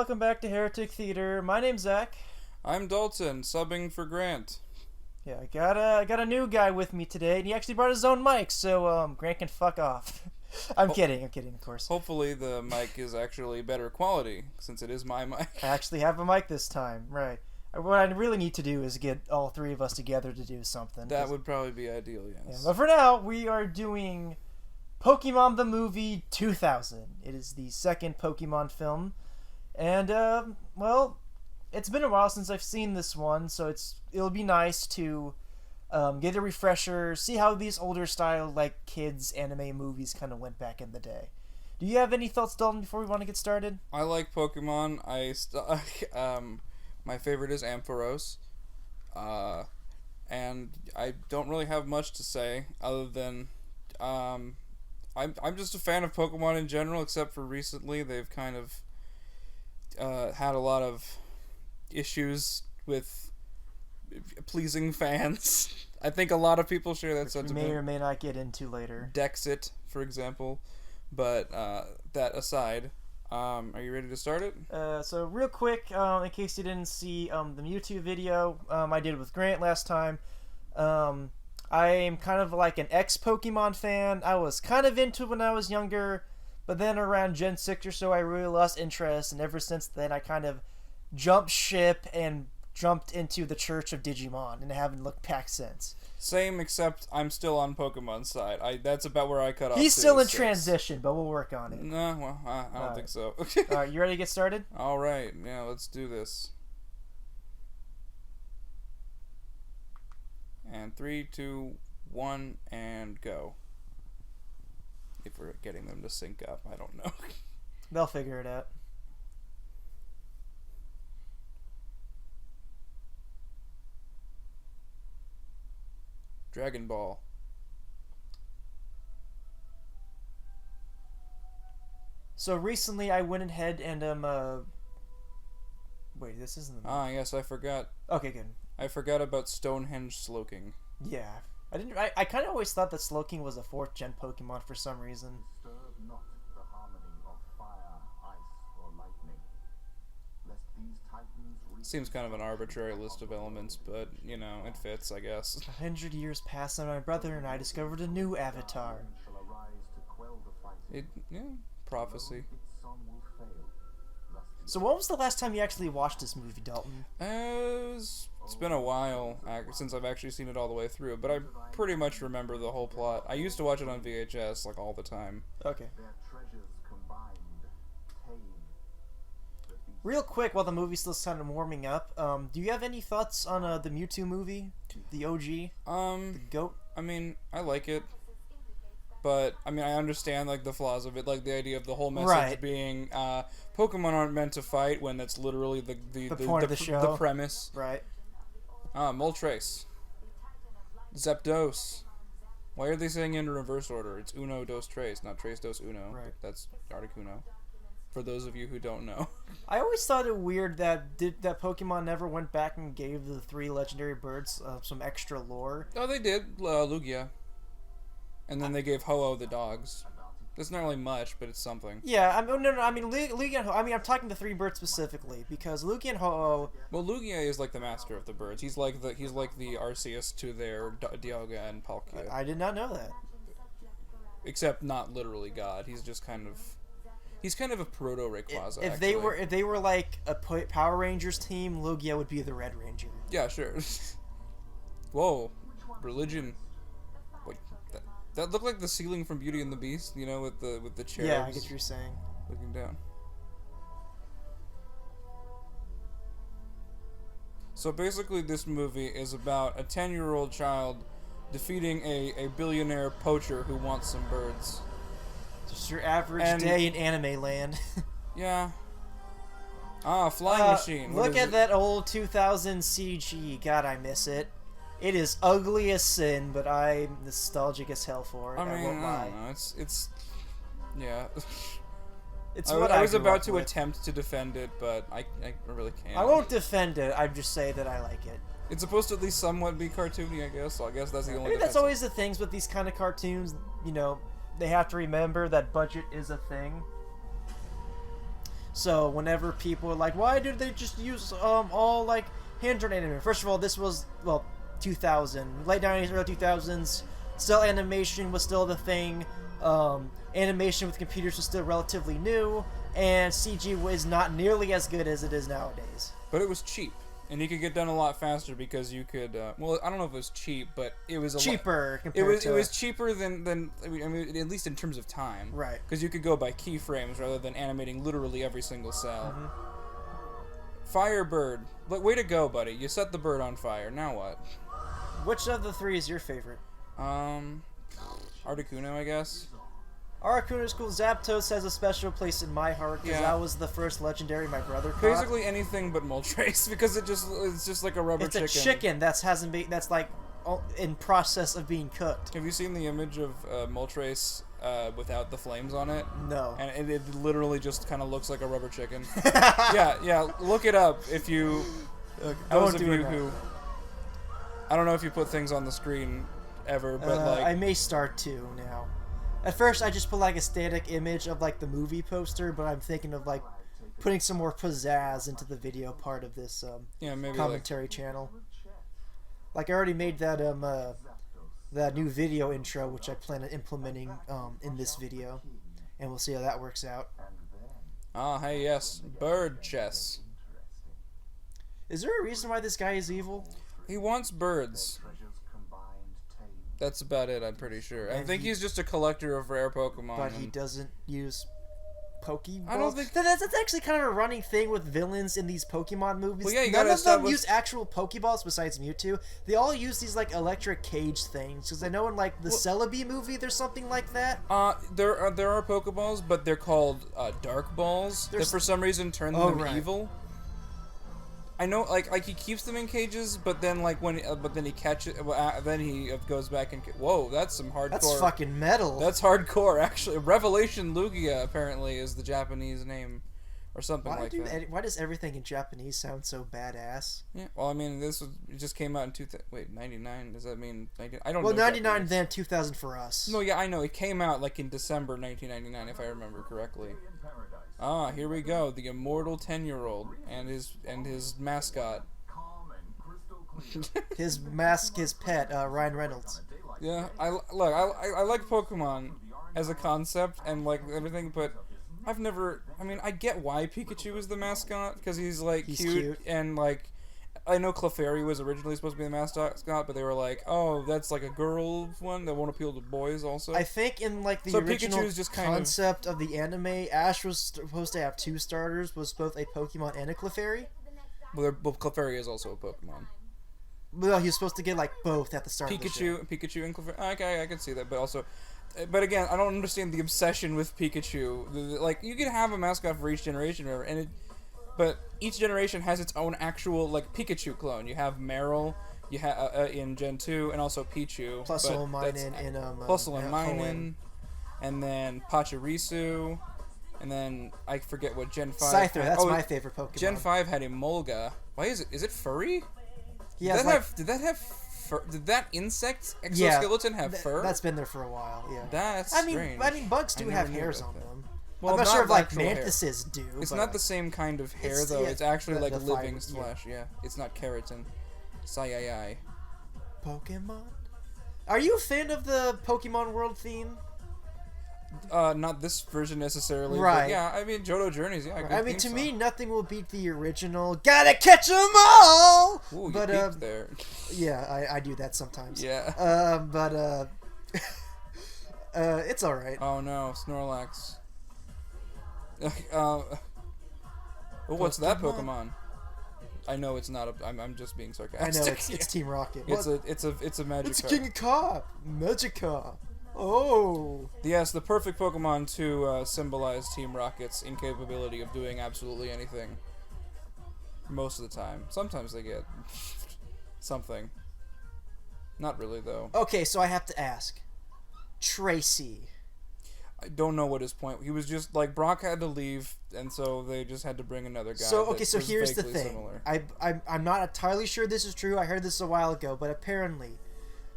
welcome back to Heretic Theater. My name's Zach. I'm Dalton, subbing for Grant. Yeah, I got a new guy with me today, and he actually brought his own mic, so Grant can fuck off. I'm kidding, of course. Hopefully the mic is actually better quality, since it is my mic. I actually have a mic this time, right. What I really need to do is get all three of us together to do something. That would probably be ideal, yes. Yeah, but for now, we are doing Pokemon the Movie 2000. It is the second Pokemon film. And, well, it's been a while since I've seen this one, so it'll be nice to get a refresher, see how these older style, like, kids' anime movies kind of went back in the day. Do you have any thoughts, Dalton, before we want to get started? I like Pokemon. My favorite is Ampharos. And I don't really have much to say, other than, I'm just a fan of Pokemon in general, except for recently they've kind of had a lot of issues with pleasing fans. I think a lot of people share that sentiment. May or may not get into later. Dexit, for example. But that aside, are you ready to start it? So real quick, in case you didn't see the Mewtwo video I did with Grant last time, I am kind of like an ex-Pokemon fan. I was kind of into it when I was younger, but then around Gen 6 or so I really lost interest, and ever since then I kind of jumped ship and jumped into the Church of Digimon, and I haven't looked back since. Same, except I'm still on Pokemon's side. That's about where I cut off. He's still in transition, but we'll work on it. No, well, I don't think so. Alright, you ready to get started? Alright, yeah, let's do this. And 3, 2, 1, and go. If we're getting them to sync up, I don't know. They'll figure it out. Dragon Ball. So recently I went ahead and wait, this isn't the yes, I forgot. Okay, good. I forgot about Stonehenge Slowking. Yeah. I kind of always thought that Slowking was a 4th gen Pokemon for some reason. Disturb not the harmony of fire, ice, or lightning, lest these titans Seems kind of an arbitrary list of elements, but, you know, it fits, I guess. 100 years passed and my brother and I discovered a new avatar. shall arise to quell the fighting. Prophecy. Its song will fail, lest the So when was the last time you actually watched this movie, Dalton? It's been a while since I've actually seen it all the way through, but I pretty much remember the whole plot. I used to watch it on VHS, like, all the time. Okay. their treasures combined, tame the beast. Real quick, while the movie's still kind of warming up, do you have any thoughts on the Mewtwo movie? The OG? The GOAT? I mean, I like it. But, I mean, I understand, like, the flaws of it, like, the idea of the whole message Right. being, Pokemon aren't meant to fight, when that's literally the point of the show. the premise. Right. Moltres. Zapdos. Why are they saying in reverse order? It's Uno, Dos, Tres, not Tres, Dos, Uno. Right. That's Articuno. For those of you who don't know. I always thought it weird that Pokemon never went back and gave the 3 legendary birds some extra lore. Oh, they did. Lugia. And then they gave Ho-Oh the dogs. It's not really much, but it's something. Yeah, I mean, Lugia and Ho-Oh, I mean, I'm talking the 3 birds specifically, because Lugia and Ho-Oh... Well, Lugia is like the master of the birds. He's like the Arceus to their Dialga and Palkia. I did not know that. Except not literally God. He's just kind of... He's kind of a proto-Rayquaza, If they were like a Power Rangers team, Lugia would be the Red Ranger. Yeah, sure. Whoa. Religion. Wait, that looked like the ceiling from Beauty and the Beast, you know, with the cherubs. Yeah, I get what you're saying. Looking down. So basically this movie is about a 10-year-old child defeating a billionaire poacher who wants some birds. Just your average day in anime land. Yeah. Flying machine. What Look is at it? that old 2000 CG. God, I miss it. It is ugly as sin, but I'm nostalgic as hell for it. I mean, won't lie. I don't know. It's yeah. It's I what was grew about up to with. attempt to defend it, but I really can't. I won't defend it. I just say that I like it. It's supposed to at least somewhat be cartoony, I guess. So I guess that's the only. I mean, that's defense. always the things with these kind of cartoons. You know, they have to remember that budget is a thing. So whenever people are like, why did they just use all like hand-drawn animation? First of all, this was 2000, late 90s, early 2000s. Still animation was still the thing. Animation with computers was still relatively new, and CG was not nearly as good as it is nowadays. But it was cheap, and you could get done a lot faster because you could. Well, I don't know if it was cheap, but it was cheaper. It was cheaper than I mean, at least in terms of time. Right. Because you could go by keyframes rather than animating literally every single cell. Mm-hmm. Firebird, way to go, buddy! You set the bird on fire. Now what? Which of the three is your favorite? Articuno, I guess. Articuno's cool. Zapdos has a special place in my heart because Yeah. that was the first legendary my brother caught. Basically anything but Moltres because it's just like a rubber chicken. It's a chicken that's like in process of being cooked. Have you seen the image of Moltres without the flames on it? No. And it literally just kind of looks like a rubber chicken. yeah. Look it up if you. Those of you who. I don't know if you put things on the screen ever, but I may start to now. At first, I just put like a static image of like the movie poster, but I'm thinking of like putting some more pizzazz into the video part of this maybe commentary channel. Like I already made that that new video intro, which I plan on implementing in this video, and we'll see how that works out. Hey, yes, bird chess. Is there a reason why this guy is evil? He wants birds. That's about it, I'm pretty sure. I think he's just a collector of rare Pokemon. But he doesn't use Pokeballs? I don't think... That's actually kind of a running thing with villains in these Pokemon movies. Well, yeah, you None gotta of them establish... use actual Pokeballs besides Mewtwo. They all use these, like, electric cage things. Because I know in, like, the Celebi movie, there's something like that. There are Pokeballs, but they're called Dark Balls. That for some reason turn them evil. I know, like he keeps them in cages, but then he catches, then he goes back and whoa, that's some hardcore. That's fucking metal. That's hardcore, actually. Revelation Lugia apparently is the Japanese name, or something like that. Why does everything in Japanese sound so badass? Yeah, well, I mean, it just came out in 99. Does that mean 90? I don't know. Well, 99 Japanese. then 2000 for us. No, yeah, I know. It came out like in December 1999, if I remember correctly. Here we go. The immortal 10-year-old and his mascot. his pet, Ryan Reynolds. Yeah, I like Pokemon as a concept and like everything, but I've never. I mean, I get why Pikachu is the mascot because he's cute and like. I know Clefairy was originally supposed to be the mascot, but they were like, "Oh, that's like a girl one that won't appeal to boys." Also, I think in like the original concept of the anime, Ash was supposed to have two starters, was both a Pokemon and a Clefairy. Well, Clefairy is also a Pokemon. Well, he was supposed to get like both at the start. Pikachu and Clefairy. Okay, I can see that, but also. But again, I don't understand the obsession with Pikachu. Like, you can have a mascot for each generation, but each generation has its own actual like Pikachu clone. You have Meryl, you have in Gen 2, and also Pichu. Plusle and then Pachirisu, and then I forget what Gen 5. Scyther, that's my favorite Pokemon. Gen 5 had Emolga. Why is it? Is it furry? Yeah. Did that insect exoskeleton have fur? That's been there for a while. Yeah. That's strange. I mean, bugs do have hairs on them. Well, I'm not sure if like mantises do. It's not the same kind of hair though. It's actually like living flesh. Yeah. It's not keratin. Sayayai. Pokemon. Are you a fan of the Pokemon World theme? Not this version necessarily. Right. But yeah, I mean Johto Journeys. Yeah. I mean, to me, nothing will beat the original. Gotta catch 'em all. Ooh, but you peeked there. Yeah, I do that sometimes. Yeah. It's all right. Oh no, Snorlax. What's that Pokemon? I know it's not a. I'm just being sarcastic. I know it's Team Rocket. It's a Magikarp. It's King Carp. Magikarp. Oh. Yes, the perfect Pokemon to symbolize Team Rocket's incapability of doing absolutely anything. Most of the time. Sometimes they get something. Not really though. Okay, so I have to ask. Tracy. I don't know what his point. He was just like Brock had to leave, and so they just had to bring another guy. So here's the thing. I'm not entirely sure this is true. I heard this a while ago, but apparently,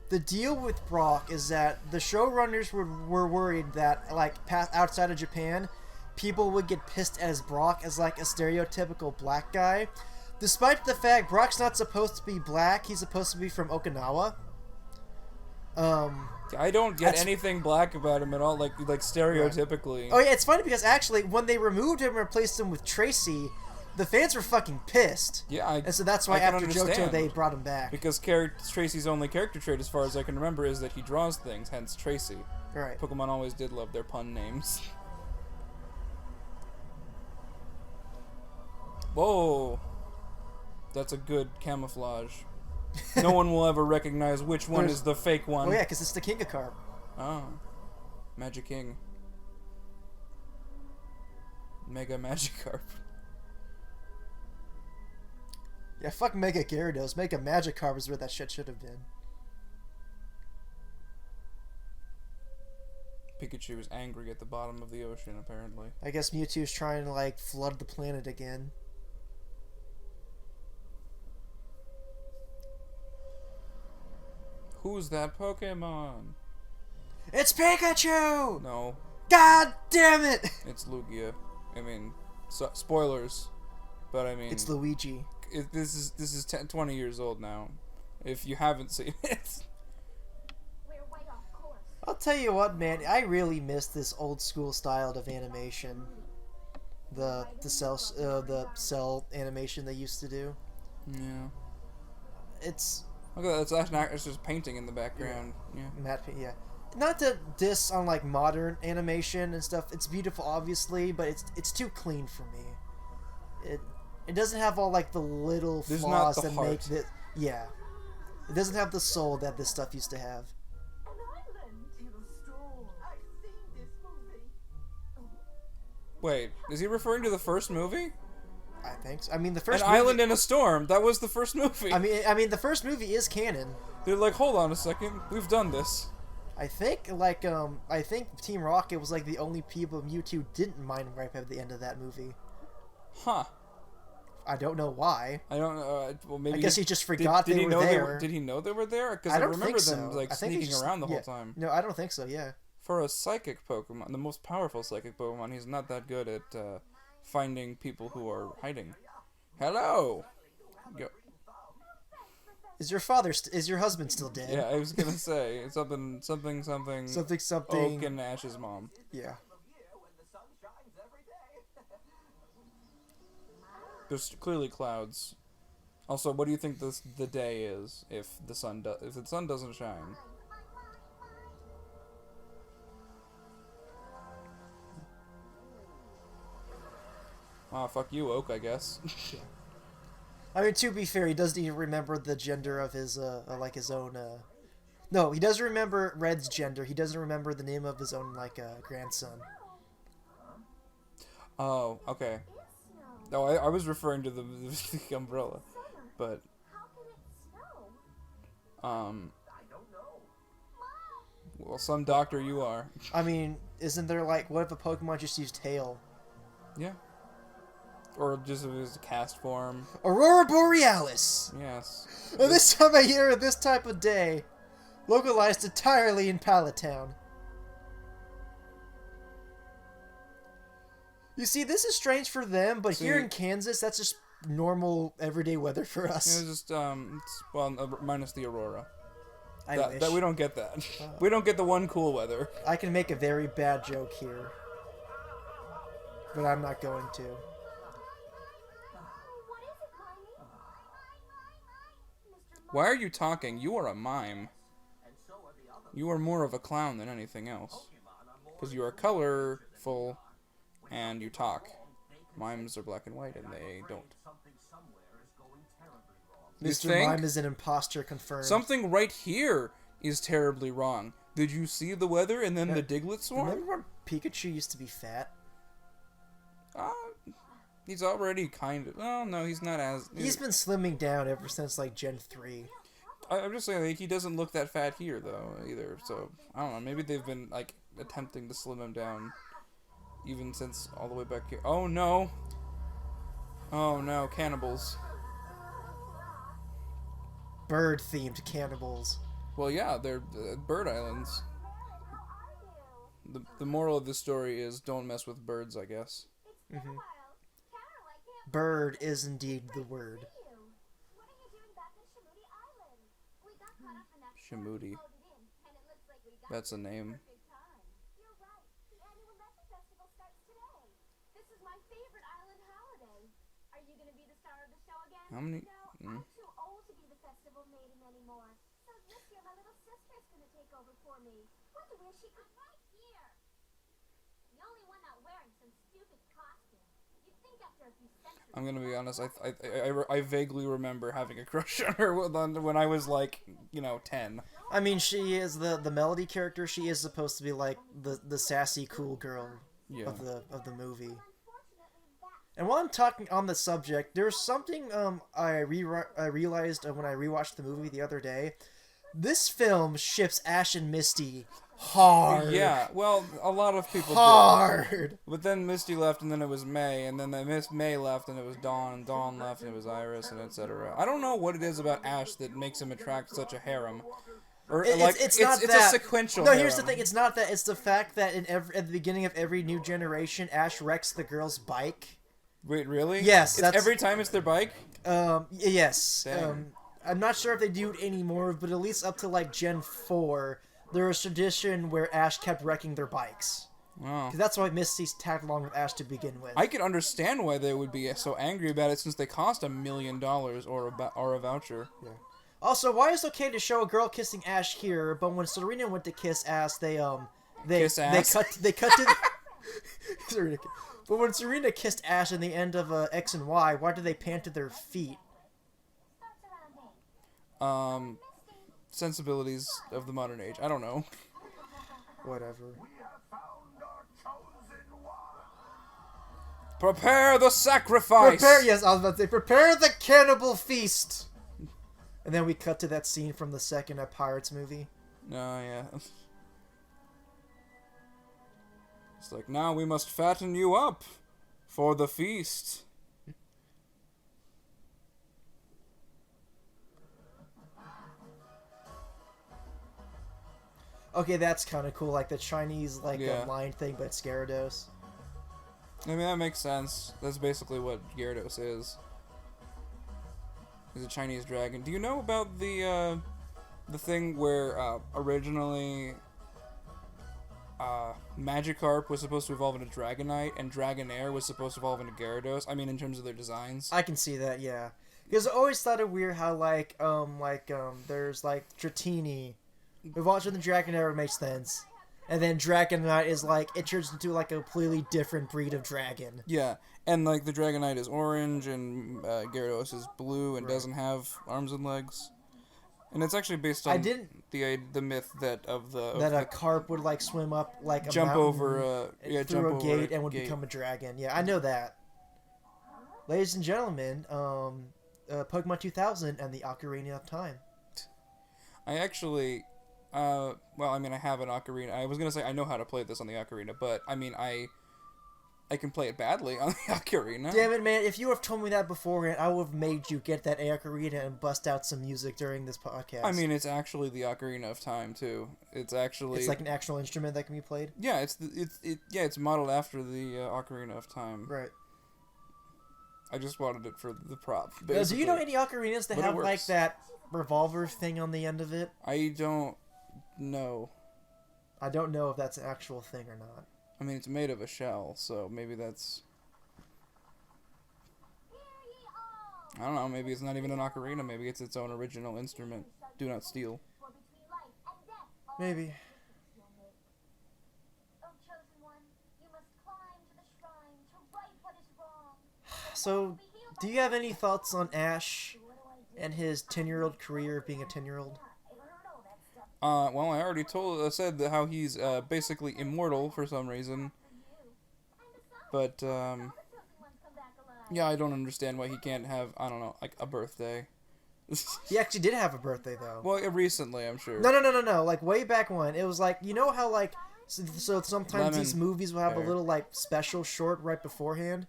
the deal with Brock is that the showrunners were worried that like outside of Japan, people would get pissed as Brock as like a stereotypical black guy, despite the fact Brock's not supposed to be black. He's supposed to be from Okinawa. I don't get anything black about him at all, like stereotypically. Oh yeah, it's funny because actually when they removed him and replaced him with Tracy, the fans were fucking pissed. Yeah, and so that's why I can after Johto understand. they brought him back. Because Tracy's only character trait, as far as I can remember, is that he draws things, hence Tracy. Right. Pokemon always did love their pun names. Whoa. That's a good camouflage. No one will ever recognize which one is the fake one. Oh yeah, because it's the Kingacarp. Oh. Magic King. Mega Magikarp. Yeah, fuck Mega Gyarados. Mega Magikarp is where that shit should have been. Pikachu is angry at the bottom of the ocean, apparently. I guess Mewtwo's trying to, like, flood the planet again. Who's that Pokemon? It's Pikachu! No, God damn it! it's Lugia. I mean, spoilers, but I mean, It's Luigi. this is 20 years old now. If you haven't seen it, We're way off course. I'll tell you what, man. I really miss this old school style of animation. The cell animation they used to do. yeah. It's Look at that. That's an actor's just painting in the background. Yeah. yeah. Not to diss on like modern animation and stuff. It's beautiful, obviously, but it's too clean for me. It doesn't have all like the little There's flaws not the that heart. make it. Yeah. It doesn't have the soul that this stuff used to have. An island. In a store. I've seen this movie. Wait, is he referring to the first movie? I think so. I mean, the first An movie, Island in a Storm. That was the first movie. I mean, the first movie is canon. They're like, hold on a second, we've done this. I think Team Rocket was like the only people Mewtwo didn't mind right at the end of that movie. Huh. I don't know why. I don't know. Well, maybe I guess he just forgot they were there. Did he know they were there? Because I I don't remember think them so. like I think sneaking he's around the whole yeah. time. No, I don't think so. Yeah. For a psychic Pokemon, the most powerful psychic Pokemon, he's not that good at finding people who are hiding. Hello. Yo. Is your husband still dead? Yeah, I was gonna say something. Something. Oak and Ash's mom. Yeah. There's clearly clouds. Also, what do you think the day is if the sun doesn't shine? Ah, fuck you, Oak, I guess. I mean, to be fair, he doesn't even remember the gender of his his own. No, he does remember Red's gender. He doesn't remember the name of his own grandson. Oh, okay. No, I was referring to the umbrella, but How can it snow? well, some doctor you are. I mean, isn't there what if a Pokemon just used tail? Yeah. Or just if it was a cast form. Aurora Borealis. Yes. Well, this time of year, this type of day, localized entirely in Pallet Town. You see, this is strange for them, but here in Kansas, that's just normal, everyday weather for us. It was just minus the Aurora. I wish. That we don't get that. We don't get the one cool weather. I can make a very bad joke here, but I'm not going to. What is it, Mimey? Mr. Why are you talking? You are a mime. You are more of a clown than anything else. Because you are colorful and you talk. Mimes are black and white and they don't. You Mr. think? Mime is an imposter confirmed. Something right here is terribly wrong. Did you see the weather and then the Diglett swarm? Remember when Pikachu used to be fat? He's already kind of... Well, no, he's not as... He's been slimming down ever since Gen 3. I'm just saying, he doesn't look that fat here, though, either. So, I don't know. Maybe they've been, attempting to slim him down even since all the way back here. Oh, no. Oh, no. Cannibals. Bird-themed cannibals. Well, yeah, they're bird islands. the moral of this story is don't mess with birds, I guess. It's been a while. Carol, I can't Bird is indeed the word. see you. What are you doing back in Shamoody Island? We got caught up in that Shamoody. storm and floated in, and it looks like we got That's a here name. at the perfect time. You're right. The annual Mecca Festival starts today. This is my favorite island holiday. Are you going to be the star of the show again? How many? No, I'm too old to be the festival maiden anymore. So this year my little sister's going to take over for me. Wonder where she could... I'm right here. The only one not wearing some stupid costume. You'd think after a few centuries... I'm gonna be honest. I vaguely remember having a crush on her when I was like 10. I mean, she is the Melody character. She is supposed to be like the sassy cool girl Yeah. of the movie. Unfortunately, that's And while I'm talking on the subject, there's something I realized when I rewatched the movie the other day. This film ships Ash and Misty hard. Yeah. Well, a lot of people did. Hard. But then Misty left, and then it was May, and then May left, and it was Dawn, and Dawn left, and it was Iris, and etc. I don't know what it is about Ash that makes him attract such a harem. Or It's not it's that. a sequential. No, here's the harem. thing. It's not that. It's the fact that at the beginning of every new generation, Ash wrecks the girl's bike. Wait, really? Yes, It's that's- every time it's their bike. Yes. Dang. I'm not sure if they do it anymore, but at least up to like Gen 4, there was tradition where Ash kept wrecking their bikes. Oh. 'Cause that's why Misty's tagged along with Ash to begin with. I could understand why they would be so angry about it since they cost $1 million or a voucher. Also, why is it okay to show a girl kissing Ash here, but when Serena went to kiss Ash, they Kiss ass? they cut to Serena. But when Serena kissed Ash in the end of X and Y, why did they pan to their feet? starts around 8. Sensibilities of the modern age. I don't know. Whatever. We have found our chosen one. Prepare the sacrifice. Yes, I was about to say, prepare the cannibal feast. And then we cut to that scene from the second Pirates movie. No, yeah. It's like, now we must fatten you up for the feast. Okay, that's kind of cool, like the Chinese Yeah. line thing, but it's Gyarados. I mean, that makes sense. That's basically what Gyarados is. He's a Chinese dragon. Do you know about the thing where originally Magikarp was supposed to evolve into Dragonite and Dragonair was supposed to evolve into Gyarados? I mean, in terms of their designs. I can see that, yeah. Because I always thought it weird how there's Dratini. Evolves with the Dragonair makes sense. And then Dragonite is it turns into a completely different breed of dragon. Yeah, and the Dragonite is orange and Gyarados is blue and doesn't have arms and legs. And it's actually based on the myth that A carp would through a gate and would become a dragon. Yeah, I know that. Ladies and gentlemen, Pokemon 2000 and the Ocarina of Time. I actually, I have an ocarina. I was gonna say I know how to play this on the ocarina, but I mean I can play it badly on the ocarina. Damn it, man! If you have told me that beforehand, I would have made you get that ocarina and bust out some music during this podcast. I mean, it's actually the Ocarina of Time too. It's actually it's like an actual instrument that can be played. yeah, it's modeled after the Ocarina of Time. Right. I just wanted it for the prop. Do you know any ocarinas that But it have works. that revolver thing on the end of it? I don't know. I don't know if that's an actual thing or not. I mean, it's made of a shell, so maybe that's. I don't know. Maybe it's not even an ocarina. Maybe it's its own original instrument. Do not steal. For between life and death, all Maybe. you'll make. Oh, chosen one, you must climb to the shrine to right what is wrong. So, do you have any thoughts on Ash and his 10-year-old career of being a 10-year-old? Well, I already said that how he's basically immortal for some reason. But yeah, I don't understand why he can't have, I don't know, like a birthday. He actually did have a birthday, though. Well, recently, I'm sure. No. Like, way back when. It was you know how, so sometimes Lemon these movies will have a pear. little, special short right beforehand?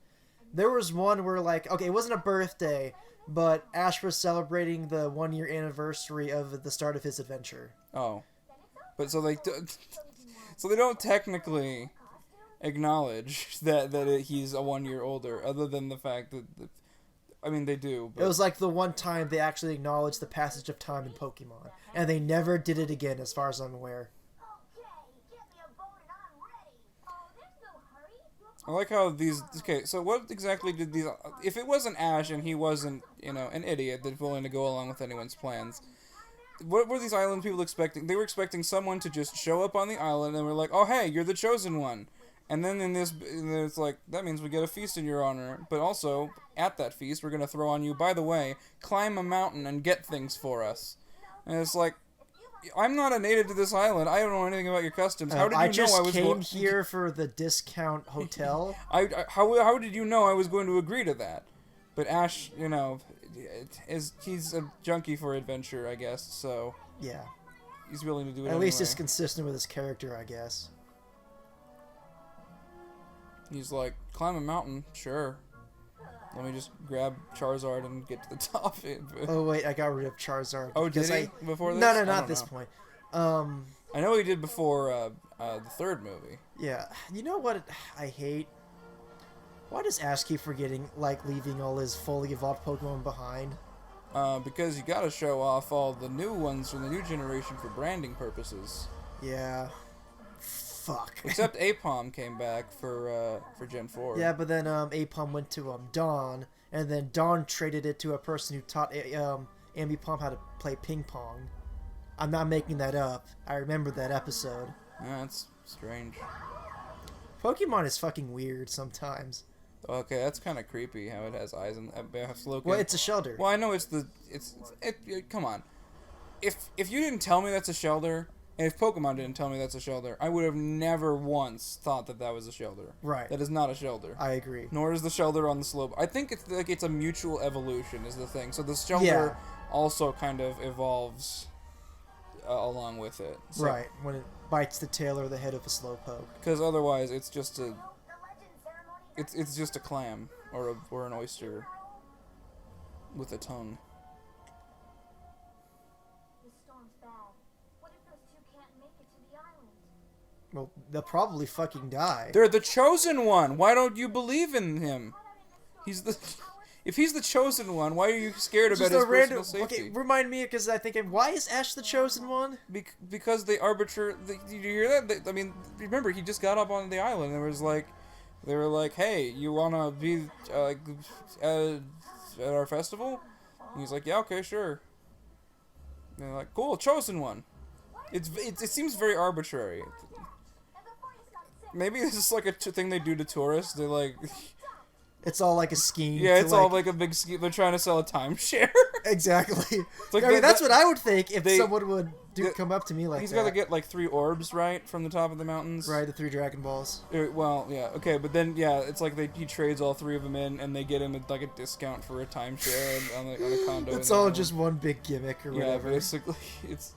There was one where, okay, it wasn't a birthday, but Ash was celebrating the 1-year anniversary of the start of his adventure. Oh. But so, So they don't technically acknowledge that he's a 1 year older, other than the fact that I mean, they do. But It was like the one time they actually acknowledged the passage of time in Pokemon, and they never did it again, as far as I'm aware. I like how these... Okay, so what exactly did these... If it wasn't Ash and he wasn't, an idiot that's willing to go along with anyone's plans, what were these island people expecting? They were expecting someone to just show up on the island and we're like, oh, hey, you're the chosen one. And then it's like, that means we get a feast in your honor. But also, at that feast, we're going to throw on you, by the way, climb a mountain and get things for us. And it's like, I'm not a native to this island. I don't know anything about your customs. How did you I know just I was came here for the discount hotel. How did you know I was going to agree to that? But Ash, he's a junkie for adventure, I guess, so Yeah. he's willing to do it At least anyway. it's consistent with his character, I guess. He's like, climb a mountain, sure. Let me just grab Charizard and get to the top. Oh wait, I got rid of Charizard. Oh, did because he? Before this? No, I not don't this know. point. I know he did before the third movie. Yeah. You know what I hate? Why does Ash keep forgetting, leaving all his fully evolved Pokemon behind? Because you gotta show off all the new ones from the new generation for branding purposes. Yeah. Fuck. Except Apom came back for Gen 4. Yeah, but then Apom went to Dawn, and then Dawn traded it to a person who taught Ambipom how to play ping pong. I'm not making that up. I remember that episode. Yeah, that's strange. Pokemon is fucking weird sometimes. Okay, that's kind of creepy how it has eyes and Slowking. Well, it's a shelter. Well, I know it's come on. If you didn't tell me that's a shelter, and if Pokemon didn't tell me that's a shelter, I would have never once thought that was a shelter. Right. That is not a shelter. I agree. Nor is the shelter on the slope. I think it's a mutual evolution is the thing. So the shelter also kind of evolves along with it. So, Right, when it bites the tail or the head of a Slowpoke. Because otherwise, it's just a clam or an oyster with a tongue. The storm's bad. What if those two can't make it to the island? Well, they'll probably fucking die. They're the chosen one. Why don't you believe in him? If he's the chosen one, why are you scared about his personal safety? Okay, remind me, because I think, why is Ash the chosen one? Because they did you hear that? I mean, remember, he just got up on the island and they were like, hey, you wanna be at our festival? And he's like, yeah, okay, sure. And they're like, cool, chosen one. It seems very arbitrary. Maybe this is like a thing they do to tourists. They like... It's all like a scheme. Yeah, it's all like a big scheme. They're trying to sell a timeshare. Exactly. Like I mean, that's what I would think if someone would come up to me like he's that. got to get like 3 orbs, right, from the top of the mountains. Right, the 3 Dragon Balls. Well, yeah, okay, but then it's like he trades all 3 of them in, and they get him like a discount for a timeshare on a condo. It's all just one big gimmick or whatever. Yeah, basically, it's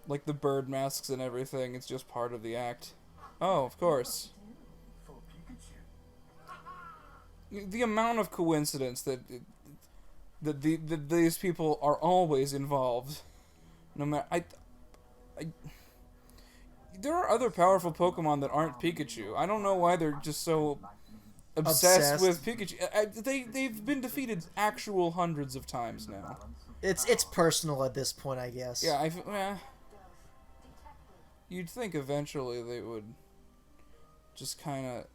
like the bird masks and everything. It's just part of the act. Oh, of course. The amount of coincidence that these people are always involved, no matter. There are other powerful Pokemon that aren't Pikachu. I don't know why they're just so obsessed with Pikachu. They've been defeated actual hundreds of times now. It's personal at this point, I guess. Yeah, you'd think eventually they would just kind of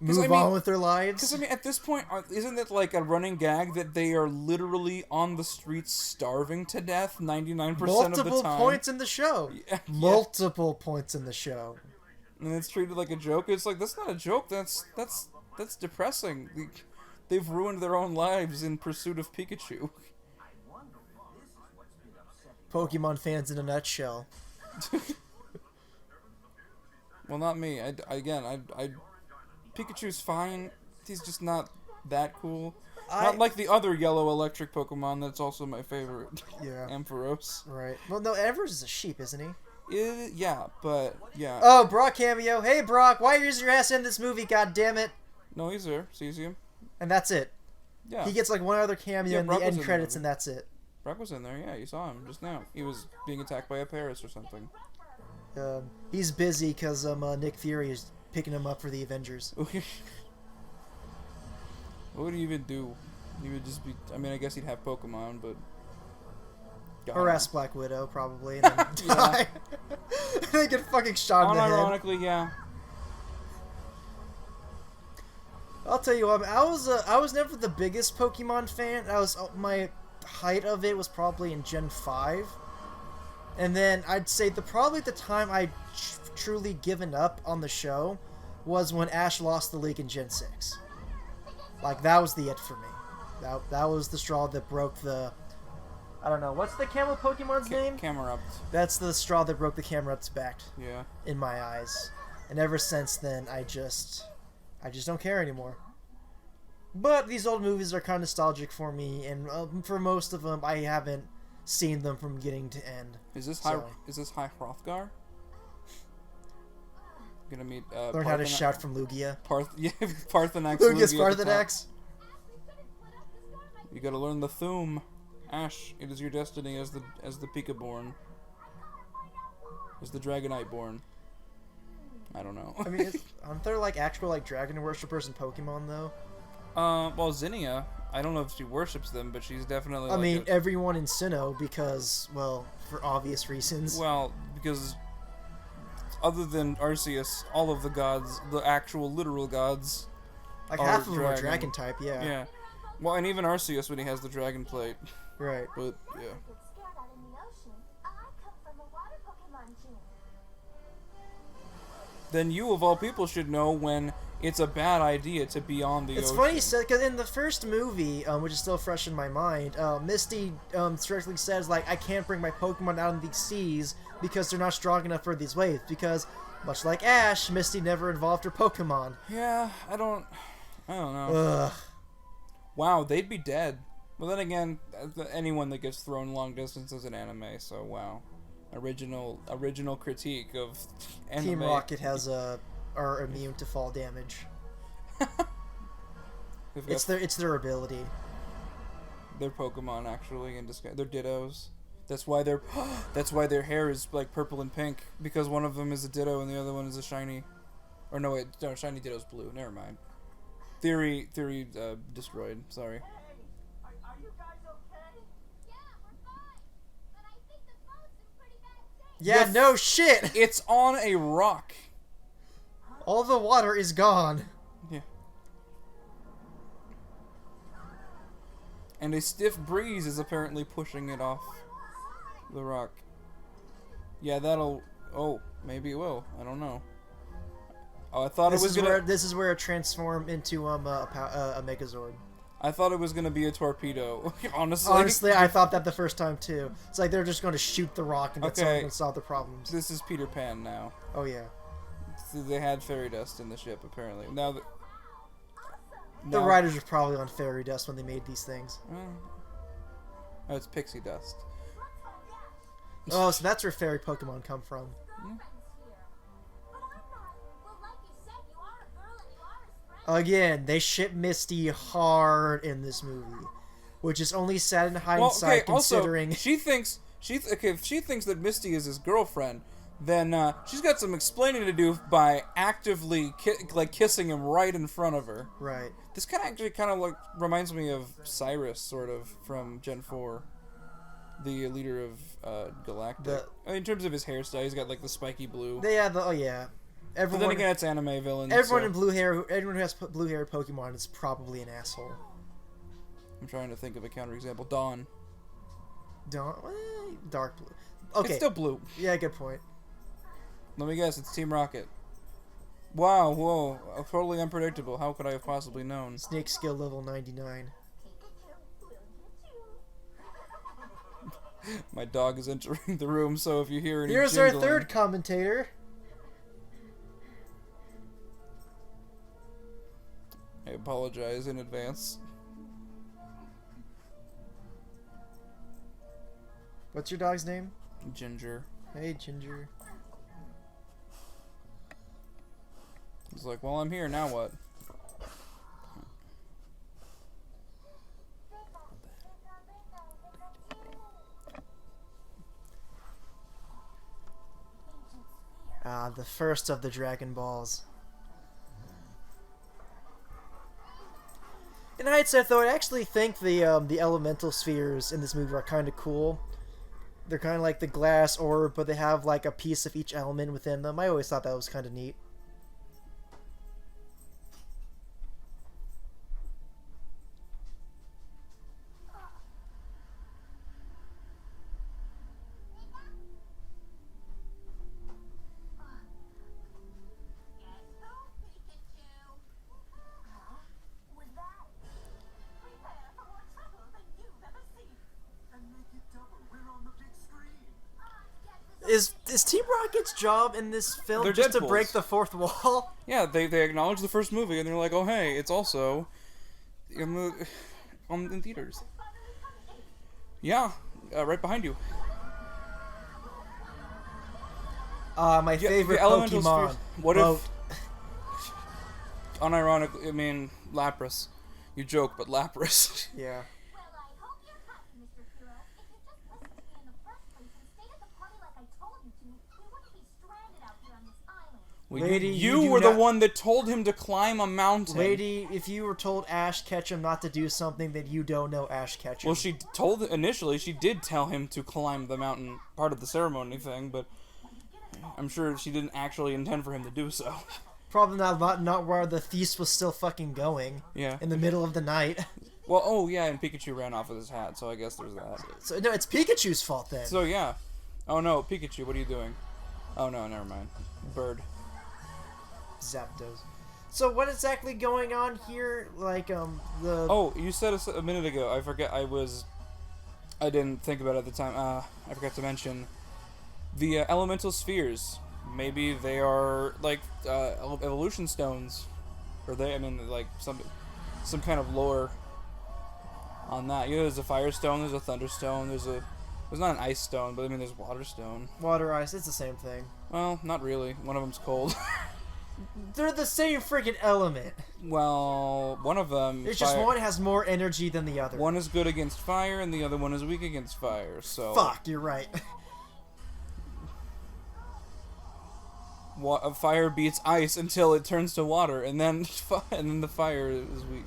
move on with their lives. Because, I mean, at this point, isn't it like a running gag that they are literally on the streets starving to death 99% of the time? Multiple points in the show. Yeah. Multiple points in the show. And it's treated like a joke. It's like, that's not a joke. That's depressing. They've ruined their own lives in pursuit of Pikachu. Pokemon fans in a nutshell. Well, not me. Pikachu's fine. He's just not that cool. Not like the other yellow electric Pokemon that's also my favorite. Yeah. Ampharos. Right. Well, no, Evers is a sheep, isn't he? Yeah. Oh, Brock cameo. Hey, Brock, why is your ass in this movie, goddammit? No, he's there. Sees him. And that's it. Yeah. He gets like one other cameo in the end credits, and that's it. Brock was in there, yeah. You saw him just now. He was being attacked by a Paris or something. He's busy because Nick Fury is picking him up for the Avengers. What would he even do? He would just be. I mean, I guess he'd have Pokemon, but. God. Harass Black Widow, probably, and then die. They get fucking shot in the head. Unironically, yeah. I'll tell you what, I was never the biggest Pokemon fan. My height of it was probably in Gen 5. And then I'd say probably the time I truly given up on the show was when Ash lost the league in Gen 6. Like, that was the it for me. That was the straw that broke the... I don't know, what's the camel Pokemon's name? Camerupt. That's the straw that broke the Camerupt's back. Yeah. In my eyes. And ever since then, I just don't care anymore. But these old movies are kind of nostalgic for me, and for most of them, I haven't seen them from beginning to end. Is this High Hrothgar? Gonna meet learn how to shout from Lugia. Parthenax. Lugia's Parthenax. You gotta learn the Thum. Ash, it is your destiny as the Pika-born. As the Dragonite-born. I don't know. I mean, aren't there like actual like dragon worshippers in Pokemon though? Well, Zinnia, I don't know if she worships them, but she's definitely. I mean, everyone in Sinnoh because, well, for obvious reasons. Well, because other than Arceus, all of the gods, the actual literal gods, like half of them are dragon type. Yeah. Yeah. Well, and even Arceus when he has the dragon plate. Right. But yeah. Then you, of all people, should know when it's a bad idea to be on the ocean. It's funny you said, because in the first movie, which is still fresh in my mind, Misty strictly says, like, I can't bring my Pokemon out in these seas because they're not strong enough for these waves. Because, much like Ash, Misty never involved her Pokemon. Yeah, I don't know. Ugh. Wow, they'd be dead. Well, then again, anyone that gets thrown long distance is an anime, so wow. Original critique of anime. Team Rocket are immune to fall damage. It's their ability. They're Pokemon actually in disguise. They're Dittos. That's why their hair is like purple and pink, because one of them is a Ditto and the other one is a shiny. Or no, wait, no, shiny Ditto's blue. Never mind. Theory destroyed. Sorry. Are you guys okay? Yeah, we're fine. But I think the boat's in pretty bad shape. Yeah, no shit! It's on a rock. All the water is gone. Yeah. And a stiff breeze is apparently pushing it off the rock. Yeah, that'll... Oh, maybe it will. I don't know. Oh, I thought this it was gonna... This is where it transformed into a Megazord. I thought it was gonna be a torpedo. Honestly, I thought that the first time too. It's like they're just going to shoot the rock and that's all going to solve the problems. This is Peter Pan now. Oh yeah. They had fairy dust in the ship apparently. Now the writers were probably on fairy dust when they made these things. Oh, it's pixie dust. Oh, so that's where fairy Pokemon come from. Yeah. Again, they ship Misty hard in this movie, which is only sad in hindsight considering. Also, if she thinks that Misty is his girlfriend, then she's got some explaining to do by actively kissing him right in front of her. Right. This kind of like reminds me of Cyrus, sort of, from Gen 4, the leader of Galactic. In terms of his hairstyle, he's got like the spiky blue. Yeah. Everyone, but then again, it's anime villains. Everyone who has blue hair Pokemon is probably an asshole. I'm trying to think of a counterexample. Dawn. Dark blue. Okay. It's still blue. Yeah, good point. Let me guess, it's Team Rocket. Wow, whoa, totally unpredictable. How could I have possibly known? Snake skill level 99. My dog is entering the room, so if you hear any Here's jingling, our third commentator. I apologize in advance. What's your dog's name? Ginger. Hey, Ginger. He's like, well, I'm here, now what? The first of the Dragon Balls. In hindsight, though, I actually think the elemental spheres in this movie are kind of cool. They're kind of like the glass orb, but they have like a piece of each element within them. I always thought that was kind of neat. Is Team Rocket's job in this film They're just to Deadpools. break the fourth wall? Yeah, they acknowledge the first movie and they're like, oh hey, it's also in theaters. Yeah, right behind you. My favorite the elemental Pokemon. spheres- what Boat. if, unironically, I mean, Lapras. You joke, but Lapras. Yeah. Well, I hope you're happy, Mr. Hero. If you just listened to me in the first place and stayed at the party like I told you to, we wouldn't be stranded out here on this island. Well, Lady, you you do were the not- one that told him to climb a mountain. Lady, if you were told Ash Ketchum not to do something, then you don't know Ash Ketchum. Well, she did tell him to climb the mountain, part of the ceremony thing, but I'm sure she didn't actually intend for him to do so. Probably not where the feast was still fucking going. Yeah. In the middle of the night. Well, oh yeah, and Pikachu ran off with his hat, so I guess there's that. So no, it's Pikachu's fault then. So yeah. Oh no, Pikachu, what are you doing? Oh no, never mind. Bird. Zapdos. So what exactly going on here? Like the. Oh, you said a minute ago. I forget. I didn't think about it at the time. I forgot to mention the elemental spheres. Maybe they are like evolution stones, or I mean, like some kind of lore on that. You know, there's a fire stone, there's a thunder stone, there's not an ice stone, but I mean, there's water stone. Water, ice, it's the same thing. Well, not really. One of them's cold. They're the same freaking element. Well, one of them. It's just one has more energy than the other. One is good against fire, and the other one is weak against fire. So. Fuck, you're right. Fire beats ice until it turns to water, and then the fire is weak.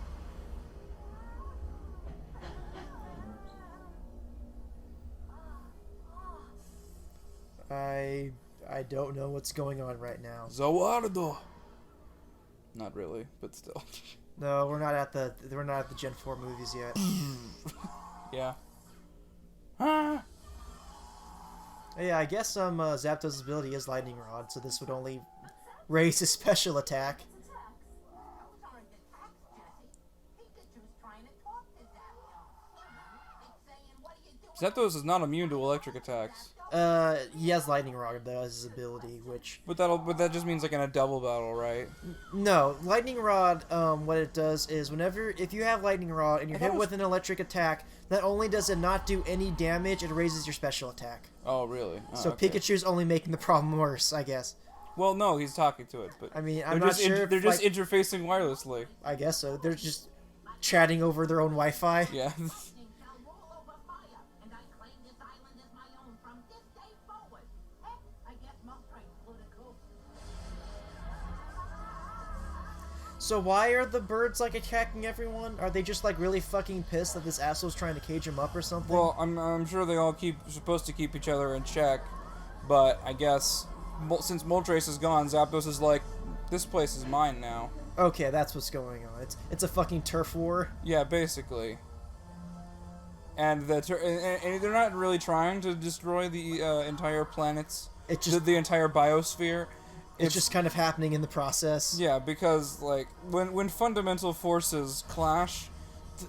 I don't know what's going on right now. Zawardo. Not really, but still. No, we're not at the Gen 4 movies yet. Yeah. Ah. Yeah, I guess Zapdos' ability is Lightning Rod, so this would only raise his special attack. Zapdos is not immune to electric attacks. He has Lightning Rod though as his ability, which But that just means like in a double battle, right? no, Lightning Rod. What it does is if you have Lightning Rod and you're hit with an electric attack, not only does it not do any damage, it raises your special attack. Oh, really? Oh, So okay. Pikachu's only making the problem worse, I guess. Well, no, he's talking to it, but I mean, they're I'm not just sure. they're if, just like, interfacing wirelessly. I guess so. They're just chatting over their own Wi-Fi. Yeah. So why are the birds like attacking everyone? Are they just like really fucking pissed that this asshole's trying to cage them up or something? Well, I'm sure they all supposed to keep each other in check, but I guess since Moltres is gone, Zapdos is like, this place is mine now. Okay, that's what's going on. It's a fucking turf war. Yeah, basically. And and they're not really trying to destroy the entire planet's the entire biosphere. It's just kind of happening in the process. Yeah, because like when fundamental forces clash,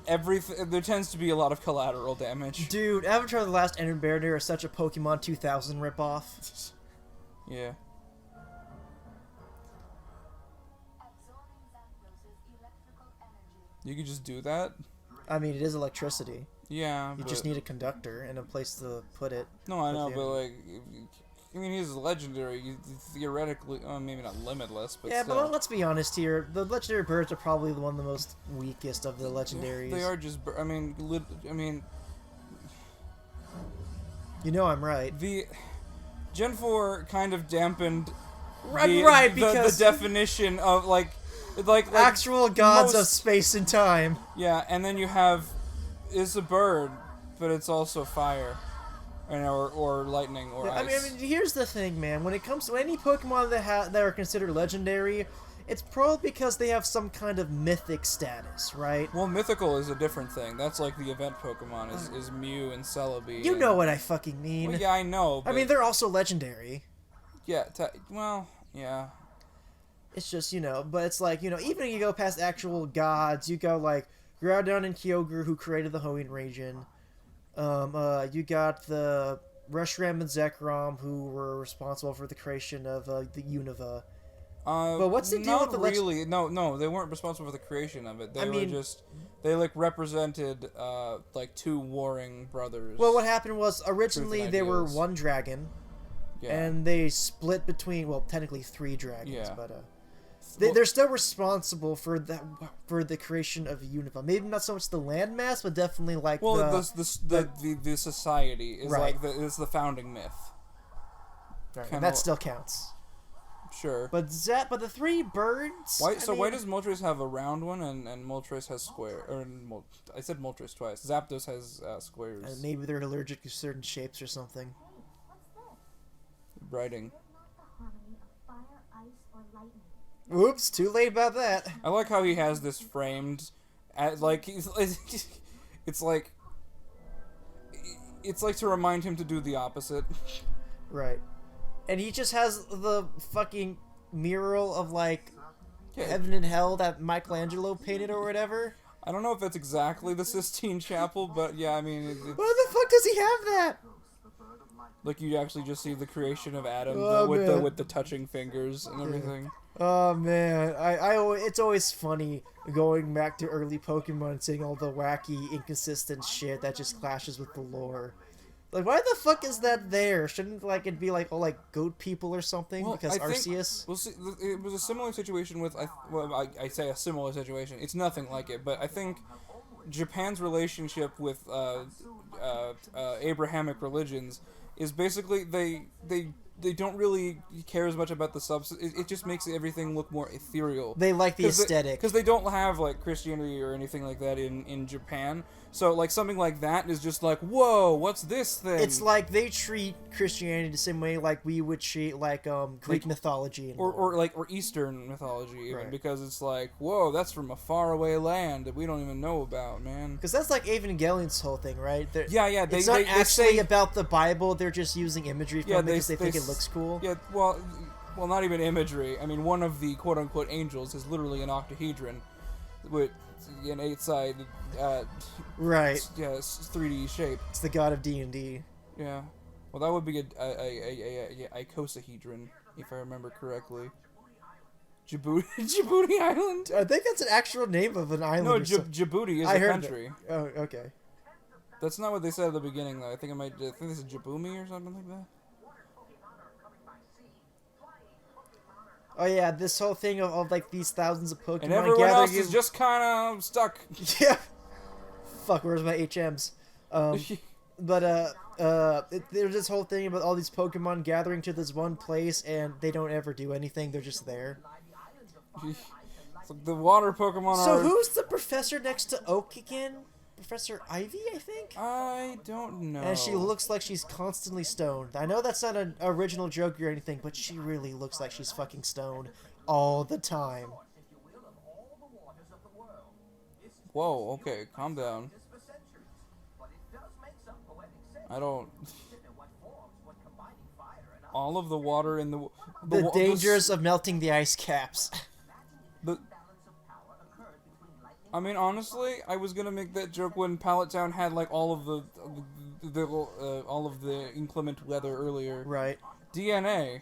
there tends to be a lot of collateral damage. Dude, Avatar: The Last Airbender is such a Pokemon 2000 ripoff. Yeah. You could just do that. I mean, it is electricity. Yeah. You just need a conductor and a place to put it. No, I know, but like, I mean, he's legendary. Theoretically, maybe not limitless, but yeah. still. But let's be honest here. The legendary birds are probably one of the most weakest of the legendaries. They are just. I mean, you know I'm right. The Gen 4 kind of dampened Right, the because definition of like actual gods of most- space and time. Yeah, and then you have it's a bird, but it's also fire, or lightning or I ice. mean, here's the thing, man. When it comes to any Pokemon that are considered legendary, it's probably because they have some kind of mythic status, right? Well, mythical is a different thing. That's like the event Pokemon is Mew and Celebi. You and- know what I fucking mean. Well, yeah, I know. I mean, they're also legendary. yeah. Well, yeah. It's just, but it's like, even if you go past actual gods, you go like Groudon and Kyogre, who created the Hoenn region. You got the Reshiram and Zekrom, who were responsible for the creation of the Unova. But what's the deal with the really? No, they weren't responsible for the creation of it. They like represented like two warring brothers. Well, what happened was originally and they were ideals. one dragon, Yeah. and they split between technically three dragons, Yeah. but they're still responsible for the creation of Unova. Maybe not so much the landmass, but definitely like the society is Right. is the founding myth. and that still counts. Sure. But the three birds. Why I does mean, Moltres have a round one and Moltres has square? I said Moltres twice. Zapdos has squares. maybe they're allergic to certain shapes or something. What's this? Writing. Not the harmony of fire, ice, or lightning. Oops, too late about that. I like how he has this framed, at like it's like to remind him to do the opposite. Right. And he just has the fucking mural of like Yeah. heaven and hell that Michelangelo painted or whatever. I don't know if that's exactly the Sistine Chapel, but yeah, I mean, it's, Why the fuck does he have that? like you actually just see the creation of Adam Oh, man. with the touching fingers and everything. Oh man, it's always funny going back to early Pokemon and seeing all the wacky, inconsistent shit that just clashes with the lore. Like, why the fuck is that there? Shouldn't it be like all like goat people or something? Well, because I think- Arceus. Well, see, it was a similar situation with I say a similar situation. It's nothing like it, but I think Japan's relationship with Abrahamic religions is basically they don't really care as much about the substance. It just makes everything look more ethereal. They like the aesthetic. Because they don't have like Christianity or anything like that in Japan. So like something like that is just like, whoa, what's this thing? It's like they treat Christianity the same way like we would treat like Greek mythology and or Eastern mythology even, Right. because it's like, whoa, that's from a faraway land that we don't even know about, man. because that's like Evangelion's whole thing, right? Yeah, It's not actually say, about the Bible. They're just using imagery from Yeah, it because they think they it looks cool. Yeah, well, not even imagery. I mean, one of the quote-unquote angels is literally an octahedron with an 8-sided, Right. 3D shape. It's the god of D&D. Yeah. Well, that would be a icosahedron, if I remember correctly. Djibouti, Djibouti Island? I think that's an actual name of an island. No, or something. Djibouti is I a heard country. that. Oh, okay. That's not what they said at the beginning, though. I think this is Djibouti or something like that. Oh yeah, this whole thing of like these thousands of Pokemon And everyone gathering else is just kind of stuck. yeah. Fuck, where's my HMs? But there's this whole thing about all these Pokemon gathering to this one place, and they don't ever do anything. They're just there. It's like the water Pokemon So are... who's the professor next to Oak again? Professor Ivy, I think? I don't know. And she looks like she's constantly stoned. I know that's not an original joke or anything, but she really looks like she's fucking stoned all the time. Whoa, okay, calm down. I don't... All of the water in The dangers of melting the ice caps. I mean, honestly, I was gonna make that joke when Pallet Town had like all of the inclement weather earlier. Right. DNA.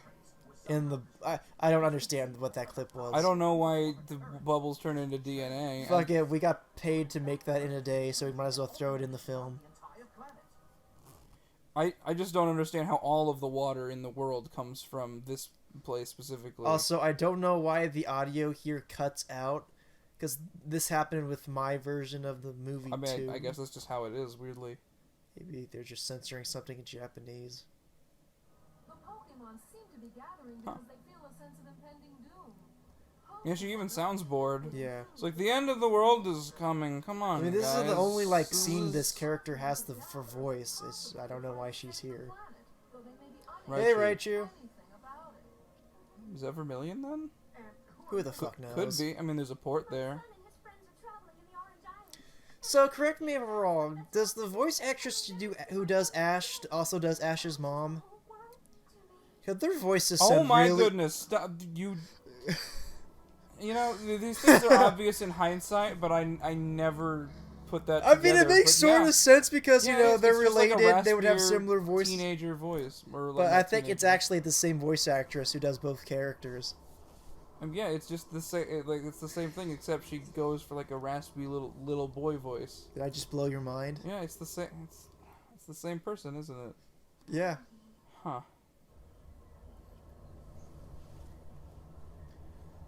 I don't understand what that clip was. I don't know why the bubbles turn into DNA. Fuck it, we got paid to make that in a day, so we might as well throw it in the film. I just don't understand how all of the water in the world comes from this place specifically. Also, I don't know why the audio here cuts out, because this happened with my version of the movie I mean, too. I guess that's just how it is, weirdly. Maybe they're just censoring something in Japanese. The Pokemon Pokemon seem to be gathering because they feel a sense of impending doom. Yeah, she even sounds bored. Yeah. It's like the end of the world is coming. Come on, I mean, this guys. is the only like This scene is- this character has for voice. I don't know why she's here. Right, Hey, Raichu. Raichu. Is that Vermilion then? Who the fuck knows? Could be. I mean, there's a port there. and his friends are traveling in the Orange Island. So correct me if I'm wrong. Does the voice actress who does Ash also does Ash's mom? Cause their voices Oh sound my really... goodness! Stop, you. You know, these things are obvious in hindsight, but I never put that. I mean, together, it makes but sort yeah. of sense because Yeah, you know it's they're just like a related. They would have raspier similar voices. Teenager voice, or like But not I think it's teenager. actually the same voice actress who does both characters. Yeah, it's just the same. It's the same thing, except she goes for like a raspy little boy voice. Did I just blow your mind? Yeah, it's the same. It's the same person, isn't it? Yeah. Huh.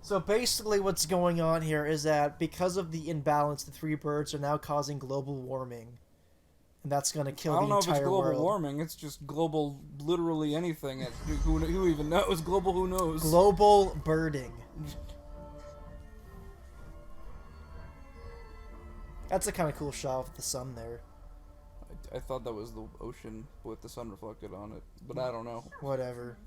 So basically what's going on here is that because of the imbalance, the three birds are now causing global warming. And that's going to kill I don't the know if entire it's global world. warming. It's just global, literally anything. Who even knows? Global, who knows? Global birding. That's a kind of cool shot with the sun there. I thought that was the ocean with the sun reflected on it, but I don't know. Whatever.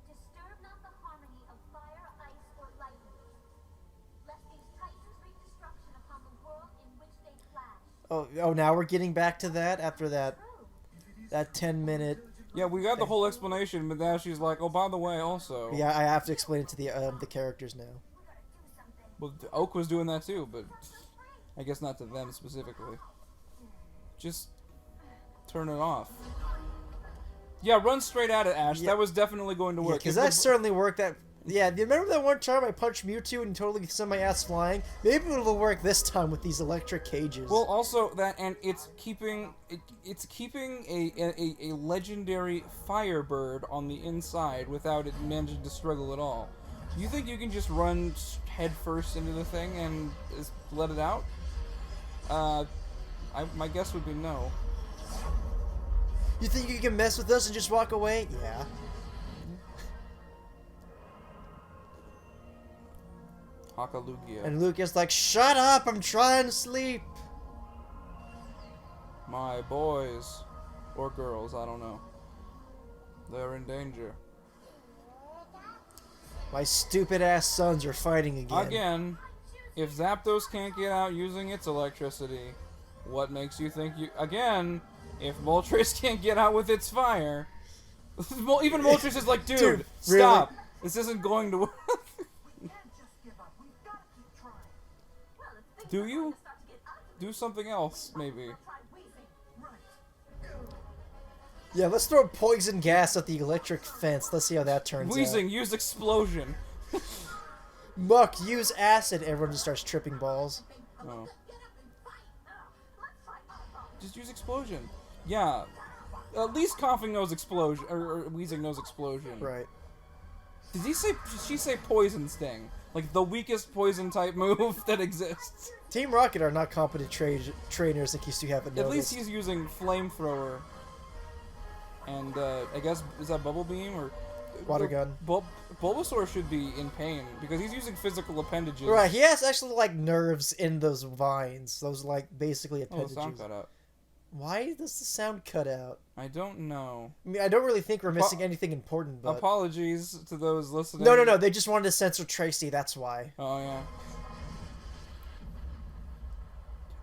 Disturb not the harmony of fire, ice, or lightning, lest these titans wreak destruction upon the world in which they flash. Oh, now we're getting back to that after that 10-minute. Yeah, we got the whole explanation, but now she's like, oh, by the way, also. Yeah, I have to explain it to the characters now. Well, Oak was doing that too, but I guess not to them specifically. Just turn it off. Yeah, run straight at it, Ash. Yeah. That was definitely going to work. Because If that the- certainly worked. Yeah, do you remember that one time I punched Mewtwo and totally sent my ass flying? Maybe it'll work this time with these electric cages. Well, also that, and it's keeping a legendary Firebird on the inside without it managing to struggle at all. You think you can just run head first into the thing and just let it out? My guess would be no. You think you can mess with us and just walk away? Yeah. Hakalugia. And Lucas like, shut up, I'm trying to sleep. My boys. Or girls, I don't know. They're in danger. My stupid ass sons are fighting again. Again, if Zapdos can't get out using its electricity, what makes you think you... Again, if Moltres can't get out with its fire... Even Moltres is like, dude, Dude, stop! This isn't going to work. We can't just give up. We've got to keep trying. Well, if things Do are you? going to start to get ugly, Do something else, maybe. try wheezing. Right. Yeah, let's throw poison gas at the electric fence. Let's see how that turns Wheezing, use explosion. out. Muck, use acid. Everyone just starts tripping balls. Oh. Get up and fight. Let's fight all. Just use explosion. Yeah. At least coughing knows explosion, or wheezing knows explosion. Right. Did she say poison sting? Like the weakest poison type move that exists. Team Rocket are not competent trainers in case you haven't At noticed. least he's using flamethrower. And I guess is that bubble beam or Water gun. Bulbasaur should be in pain because he's using physical appendages. Right, he has actually like nerves in those vines. Those like basically Oh, appendages. the sound cut out. Why does the sound cut out? I don't know. I mean, I don't really think we're missing anything important, but... Apologies to those listening. No, they just wanted to censor Tracy, that's why. Oh yeah.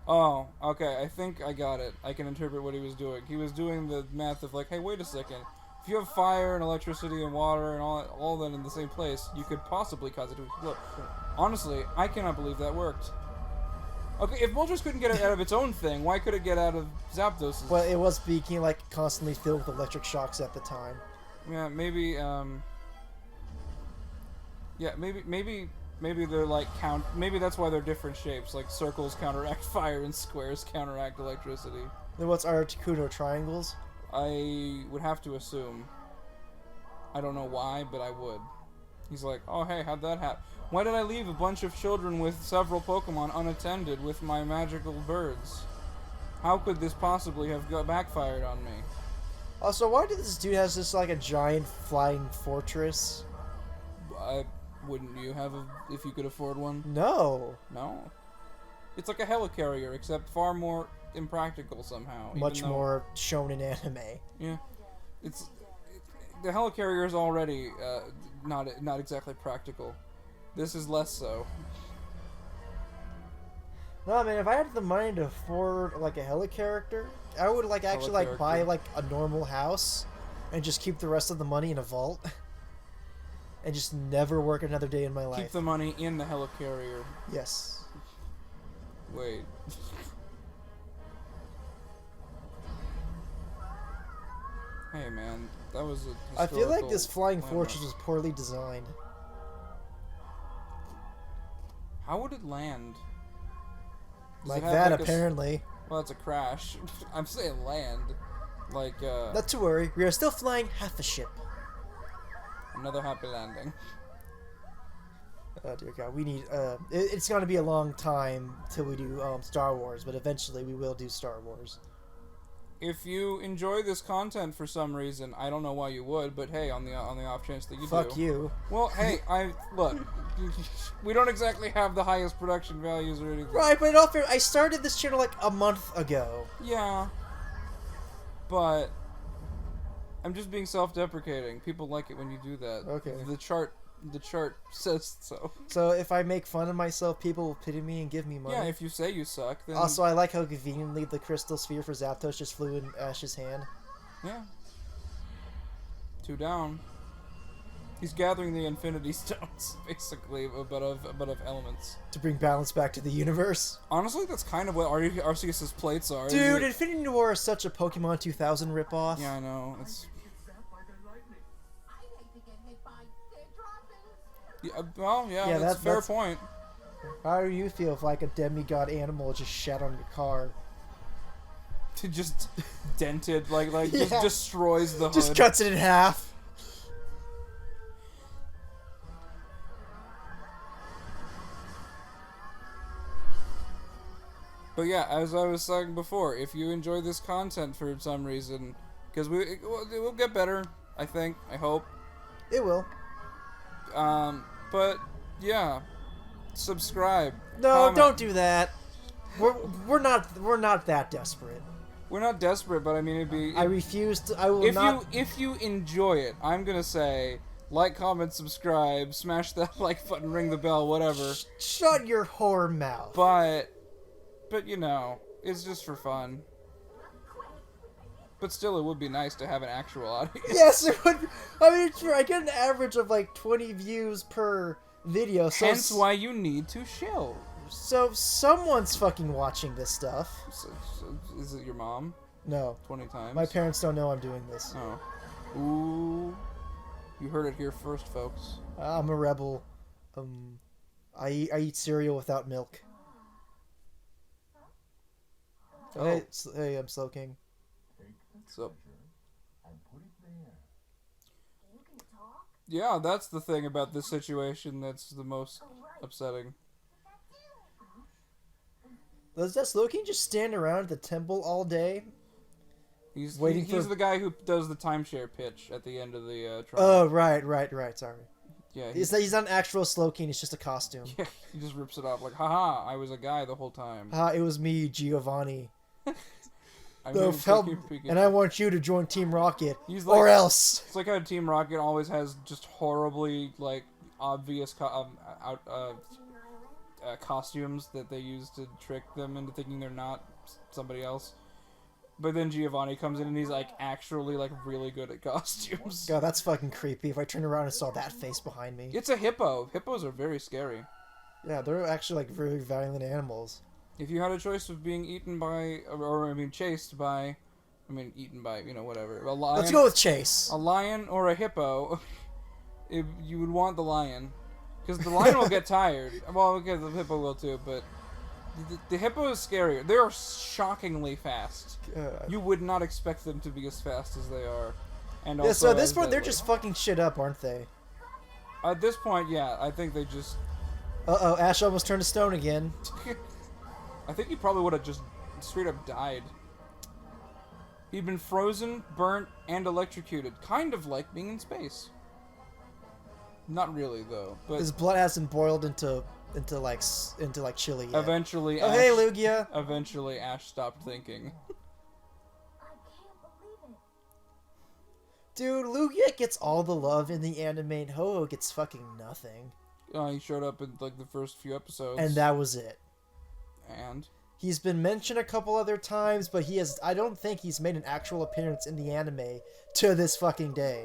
Oh, okay. I think I got it. I can interpret what he was doing. He was doing the math of like, hey, wait a second. If you have fire and electricity and water and all that in the same place, you could possibly cause it to explode. Honestly, I cannot believe that worked. Okay, if Moltres couldn't get it out of its own thing, why could it get out of Zapdos's? Well, it was being like constantly filled with electric shocks at the time. Yeah, maybe. Yeah, maybe they're like Maybe that's why they're different shapes. Like circles counteract fire and squares counteract electricity. Then what's Articuno triangles? I would have to assume. I don't know why, but I would. He's like, oh hey, how'd that happen? Why did I leave a bunch of children with several Pokemon unattended with my magical birds? How could this possibly have backfired on me? Also, why did this dude has this like a giant flying fortress? Wouldn't you have if you could afford one? No. No. It's like a helicarrier, except far more impractical somehow. Much even though- more shown in anime. Yeah. The helicarrier is already not exactly practical. This is less so. No, man, if I had the money to afford like a helicarrier, I would like actually like buy Helicarrier. like a normal house and just keep the rest of the money in a vault and just never work another day in my life. Keep the money in the helicarrier. Yes. Wait. Hey man, that was a I feel like this historical flying landmark. fortress was poorly designed. How would it land? Does Like it have, that, like, a s- apparently. Well, it's a crash. I'm saying land. Like, Not to worry, we are still flying half a ship. another happy landing. Oh dear God, we need. It's gonna be a long time till we do Star Wars, but eventually we will do Star Wars. If you enjoy this content for some reason, I don't know why you would, but hey, on the off chance that you do. Fuck you. Well, hey, look. We don't exactly have the highest production values or anything. Right, but in all fair, I started this channel like a month ago. Yeah. But I'm just being self-deprecating. People like it when you do that. Okay. The chart says so. So if I make fun of myself, people will pity me and give me money. Yeah, if you say you suck, then Also, I like how conveniently the crystal sphere for Zapdos just flew in Ash's hand. yeah. 2 down. He's gathering the Infinity Stones, basically, but of elements. To bring balance back to the universe. Honestly, that's kind of what Arceus's plates are. Dude, isn't it? Infinity Noir is such a Pokemon 2000 ripoff. Yeah, I know. It's I hate to get hit by their droppings. yeah, well, yeah, Yeah, that's a fair that's- point. How do you feel if like a demigod animal just shat on your car? To just dented, like Yeah. just destroys the hood. Just cuts it in half. But yeah, as I was saying before, if you enjoy this content for some reason, because it will get better, I think, I hope. It will. But yeah, subscribe. No, comment. don't do that. We're not that desperate. We're not desperate, but I mean it'd be. I refuse to. I will not. If you enjoy it, I'm gonna say like, comment, subscribe, smash that like button, ring the bell, whatever. Shut your whore mouth. But you know, it's just for fun. But still, it would be nice to have an actual audience. Yes, it would. I mean, sure, I get an average of like 20 views per video. So Hence why you need to shill. So someone's fucking watching this stuff. So, is it your mom? No, 20 times? my parents don't know I'm doing this. Oh. Ooh. You heard it here first, folks. I'm a rebel. I eat cereal without milk. Oh. Hey, I'm Slow King. Take the So- treasure and put it there. You can talk? Yeah, that's the thing about this situation that's the most upsetting. Does that Slow King just stand around at the temple all day? He's Waiting he's for- the guy who does the timeshare pitch at the end of the trial. Oh, right. Sorry. Yeah, He's not an actual Slow King. It's just a costume. yeah, he just rips it off like, haha, I was a guy the whole time. It was me, Giovanni. I'm No, here help, peeking. and I want you to join Team Rocket, He's or like- else. It's like how Team Rocket always has just horribly, like, obvious costumes that they use to trick them into thinking they're not somebody else. But then Giovanni comes in and he's, like, actually, like, really good at costumes. God, that's fucking creepy. If I turned around and saw that face behind me. It's a hippo. Hippos are very scary. Yeah, they're actually like very violent animals. If you had a choice of being eaten by, or I mean, chased by, I mean, eaten by, you know, whatever. A lion, Let's go with Chase. a lion or a hippo, if you would want the lion. Because the lion will get tired. Well, okay, the hippo will too, but the hippo is scarier. They are shockingly fast. God. You would not expect them to be as fast as they are. And also Yeah, so at this as point, they're deadly. just fucking shit up, aren't they? At this point, yeah, I think they just... Uh-oh, Ash almost turned to stone again. I think he probably would have just straight up died. He'd been frozen, burnt, and electrocuted. Kind of like being in space. Not really, though. But His blood hasn't boiled into chili yet. eventually, Oh, hey, Lugia. Eventually, Ash stopped thinking. I can't believe it. Dude, Lugia gets all the love in the anime, and Ho-Oh gets fucking nothing. He showed up in like the first few episodes. And that was it. And He's been mentioned a couple other times, but I don't think he's made an actual appearance in the anime to this fucking day.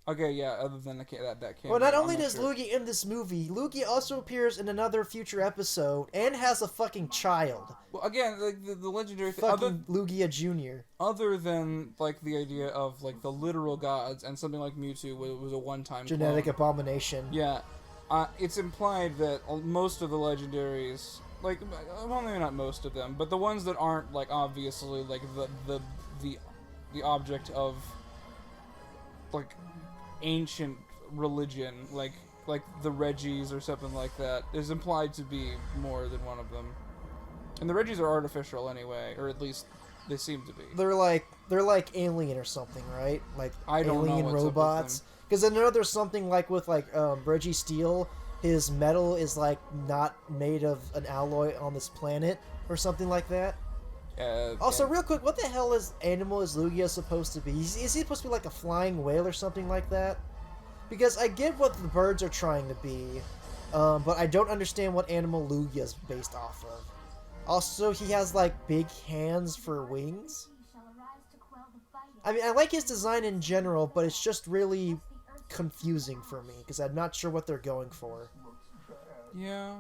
Okay, yeah, other than that cameo. Well, not I'm only does sure. Lugia in this movie, Lugia also appears in another future episode and has a fucking child. Well, again, like the legendary thing, Fucking Lugia Jr. other than like the idea of like the literal gods and something like Mewtwo was a one-time Genetic clone. abomination. Yeah, it's implied that most of the legendaries, like, well, maybe not most of them, but the ones that aren't like obviously like the object of like ancient religion, like the Reggies or something like that, is implied to be more than one of them. And the Reggies are artificial anyway, or at least they seem to be. They're like Alien or something, right? Like I don't know alien what's up with robots. Because I know there's something like with Reggie Steele, his metal is like not made of an alloy on this planet or something like that. Also, And- real quick, what the hell animal is Lugia supposed to be? Is he supposed to be like a flying whale or something like that? Because I get what the birds are trying to be, but I don't understand what animal Lugia is based off of. Also, he has like big hands for wings. We shall arise to quell the fighting. I mean, I like his design in general, but it's just really confusing for me because I'm not sure what they're going for. Yeah.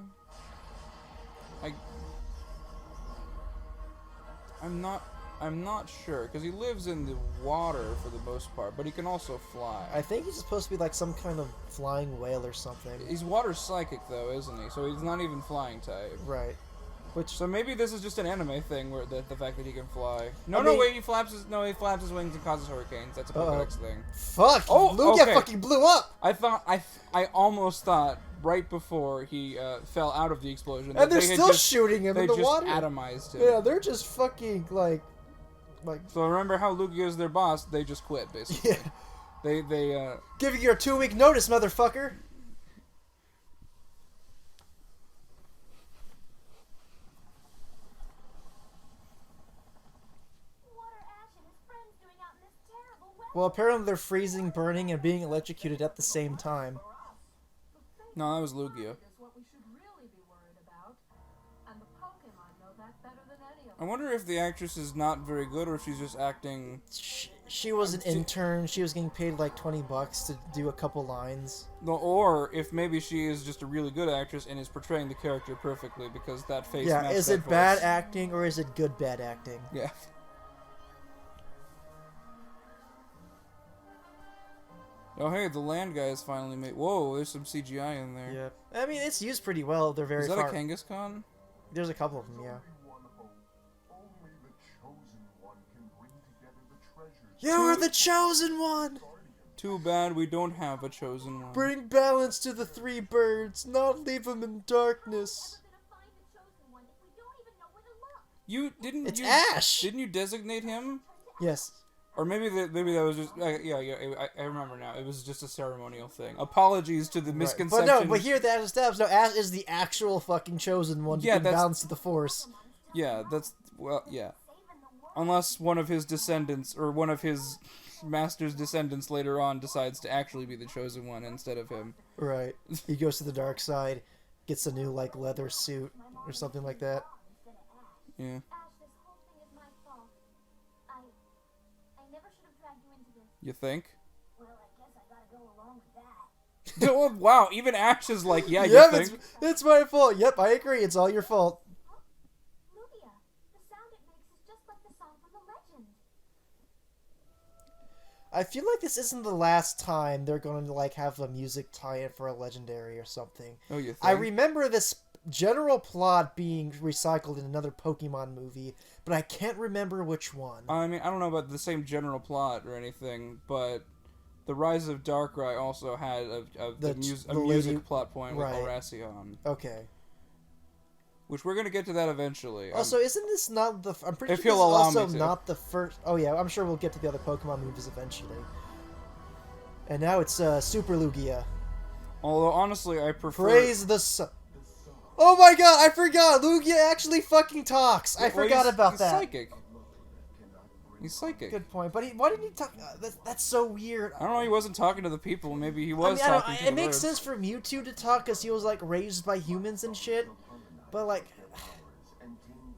I'm not sure, because he lives in the water for the most part, but he can also fly. I think he's supposed to be like some kind of flying whale or something. He's water psychic though, isn't he? So he's not even flying type. Right. Which, So maybe this is just an anime thing, where the fact that he can fly. No, I no, mean- wait, he flaps his wings and causes hurricanes. That's a Pokedex thing. fuck! Oh, Lugia okay. fucking blew up! I almost thought right before he fell out of the explosion that And they're they had still just, shooting him they in the just water. atomized him. Yeah, they're just fucking like. So remember how Lugia is their boss? They just quit basically. Yeah. They Giving you a 2-week notice, motherfucker! What are Ash and his friends doing out in this terrible weather? Well, apparently they're freezing, burning, and being electrocuted at the same time. No, that was Lugia. Is what we should really be worried about. And the Pokemon know that better than any of I us. wonder if the actress is not very good or if she's just acting. She was an intern. She was getting paid like $20 to do a couple lines. Or if maybe she is just a really good actress and is portraying the character perfectly because that face. Yeah, matched is that it bad voice. acting or is it good bad acting? Yeah. Oh hey, the land guy is finally made. Whoa, there's some CGI in there. Yeah. I mean, it's used pretty well. They're very Is that far. a Kangaskhan? There's a couple of them, yeah. Everyone hoped only the chosen one can bring together the treasures. You are the chosen one! Too bad we don't have a chosen one. Bring balance to the 3 birds, not leave them in darkness. We're gonna find the chosen one if we don't even know where to look. You didn't. It's you, Ash! Didn't you designate him? Yes. Or maybe that was just I remember now. It was just a ceremonial thing. Apologies to the Right. misconception. But no, but here that established, no, Ash is the actual fucking chosen one to Yeah, bring that's- balance to the Force. Yeah, that's yeah. Saving the world. Unless one of his descendants or one of his master's descendants later on decides to actually be the chosen one instead of him. Right. He goes to the dark side, gets a new, like, leather suit or something like that. Instead of Ash. Yeah. Ash, this whole thing is my fault. I never should have dragged you into this. You think? Well, I guess I gotta go along with that. Oh, wow, even Ash is like, yeah, you Yep, think? it's my fault. Yep, I agree. It's all your fault. Lugia, the sound it makes is just like the song from the legend. I feel like this isn't the last time they're going to, like, have a music tie-in for a legendary or something. Oh, you think? I remember this general plot being recycled in another Pokemon movie, but I can't remember which one. I mean, I don't know about the same general plot or anything, but the Rise of Darkrai also had a The music lady- plot point with right. Horacion. Okay. which we're gonna get to that eventually. Also, isn't this not the? I'm pretty If sure this is he'll allow also me to. not the first. Oh yeah, I'm sure we'll get to the other Pokemon movies eventually. And now it's Super Lugia. Although honestly, I prefer. Praise the sun. Oh my god, I forgot! Lugia actually fucking talks! I Well, forgot he's- about he's that. Psychic. He's psychic. Good point. But why didn't he talk? That's so weird. I don't know. He wasn't talking to the people. Maybe he was I don't- talking to it the makes birds. sense for Mewtwo to talk because he was like raised by humans and shit. But like,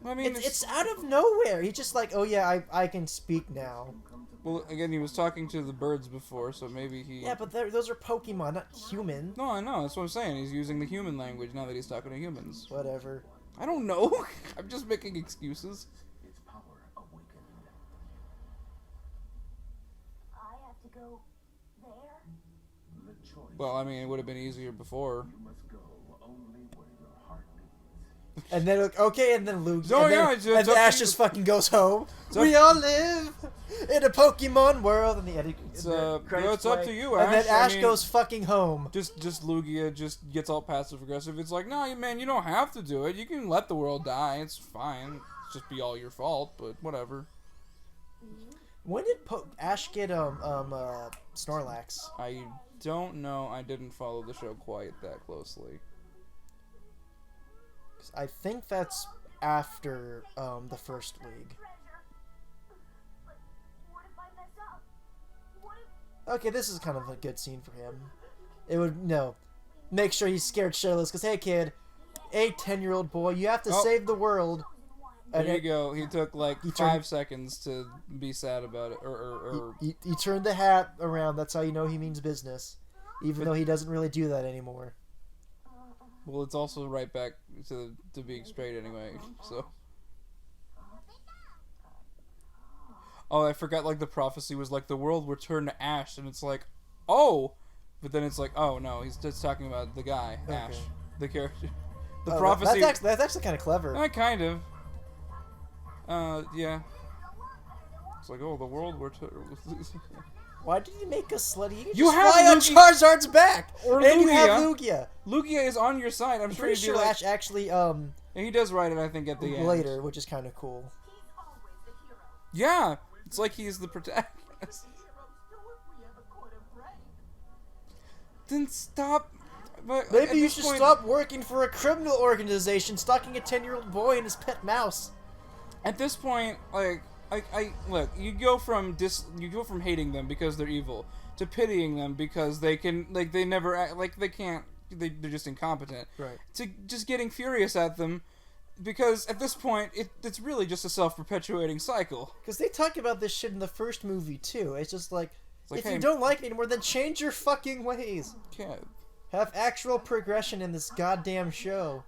I mean, it's out of nowhere. He's just like, oh yeah, I can speak now. well, again, he was talking to the birds before, so maybe he. Yeah, but those are Pokemon, not human. No, I know. That's what I'm saying. He's using the human language now that he's talking to humans. Whatever. I don't know. I'm just making excuses. Its power awakened. I have to go there? The choice. Well, I mean, it would have been easier before. You must go only where your heart beats. And then okay, and then Lugia. Oh, and then, yeah, it's up and to Ash you. just fucking goes home. up- We all live in a Pokemon world. And the edit. It's, the credits it's up play. to you, And then Ash. I Ash mean- goes fucking home. Just Lugia just gets all passive aggressive. It's like, no, man, you don't have to do it. You can let the world die. It's fine. It's just be all your fault, but whatever. When did Ash get Snorlax? I don't know. I didn't follow the show quite that closely. 'Cause I think that's after the first league. Treasure. But what if I mess up? What if Okay, this is kind of a good scene for him. It would make sure he's scared shitless. Because hey, kid, a 10-year-old boy, you have to Oh. save the world. There And you it- go. He took like He 5 turned- seconds to be sad about it, or He turned the hat around. That's how you know he means business, even though he doesn't really do that anymore. well, it's also right back to being straight anyway. So. Oh, I forgot. Like the prophecy was like the world will turn to ash, and it's like, oh, but then it's like, oh no, he's just talking about the guy Ash, Okay. the character. The Oh, prophecy. That's actually kind of clever. Kind of. Yeah. It's like, oh, the world will turn. Why did you make us slutty? You just have fly on Lugia- Charizard's back, Or and you have Lugia. Lugia. Lugia is on your side. I'm I'm sure pretty he'd be sure like, Ash actually and he does write it, I think, at the end. later, which is kind of cool. He's always the hero. Yeah, it's like he's the protagonist. Heroes do if we ever caught a break. Then stop. But at Maybe you this should point- stop working for a criminal organization, stalking a 10-year-old boy and his pet mouse. At this point, like, I look. You go from hating them because they're evil to pitying them because they can, like, they never act, like they can't. They're just incompetent. Right. To just getting furious at them. Because at this point, it's really just a self-perpetuating cycle. Because they talk about this shit in the first movie, too. It's just like, like, if hey- you don't like it anymore, then change your fucking ways. Yeah. Have actual progression in this goddamn show.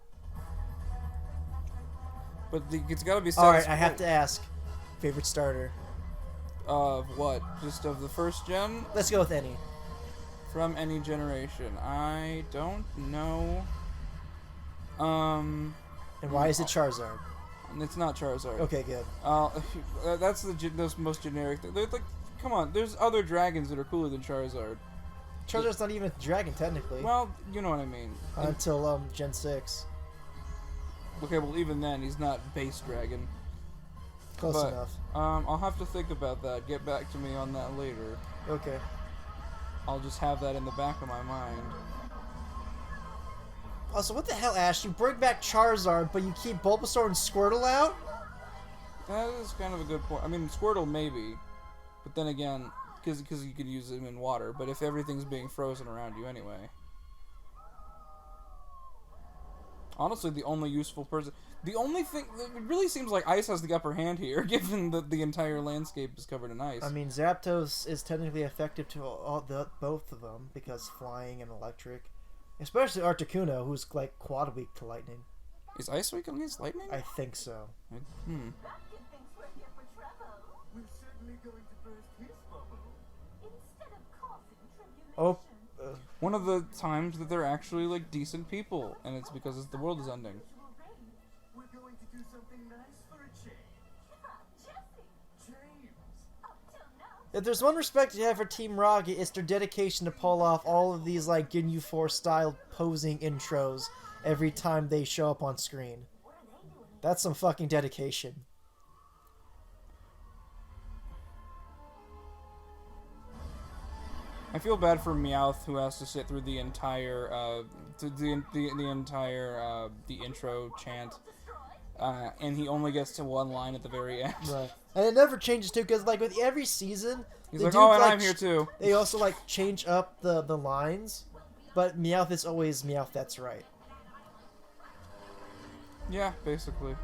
But it's got to be. Alright, I have to ask. Favorite starter? Of what? Just of the first gen? Let's go with any. From any generation? I don't know. And why is it Charizard? It's not Charizard. Okay, good. That's the most generic thing. Like, come on, there's other dragons that are cooler than Charizard. Charizard's not even a dragon, technically. Well, you know what I mean. Until, Gen 6. Okay, well, even then, he's not base dragon. Close But, enough. I'll have to think about that. Get back to me on that later. Okay. I'll just have that in the back of my mind. Also, what the hell, Ash? You bring back Charizard, but you keep Bulbasaur and Squirtle out? That is kind of a good point. I mean, Squirtle maybe, but then again, because you could use him in water. But if everything's being frozen around you anyway, honestly, the only useful person, the only thing, it really seems like ice has the upper hand here, given that the entire landscape is covered in ice. I mean, Zapdos is technically effective to both of them, because flying and electric. Especially Articuno, who's, like, quad weak to lightning. Is ice weak against lightning? I think so. That kid thinks we're here for trouble. We're certainly going to burst his bubble. Instead of causing tribulation. Oh, One of the times that they're actually like decent people, and it's because the world is ending. We're going to do something nice for a change. Jesse, James. up till now. if there's one respect you have for Team Rocket, it's their dedication to pull off all of these, like, Ginyu Force style posing intros every time they show up on screen. Where That's some fucking dedication. I feel bad for Meowth, who has to sit through the entire the intro chant, and he only gets to one line at the very end. Right. And it never changes too, because like with every season, He's they like, do, "Oh, and like, I'm here too." They also like change up the lines, but Meowth is always Meowth. That's right. Yeah, basically.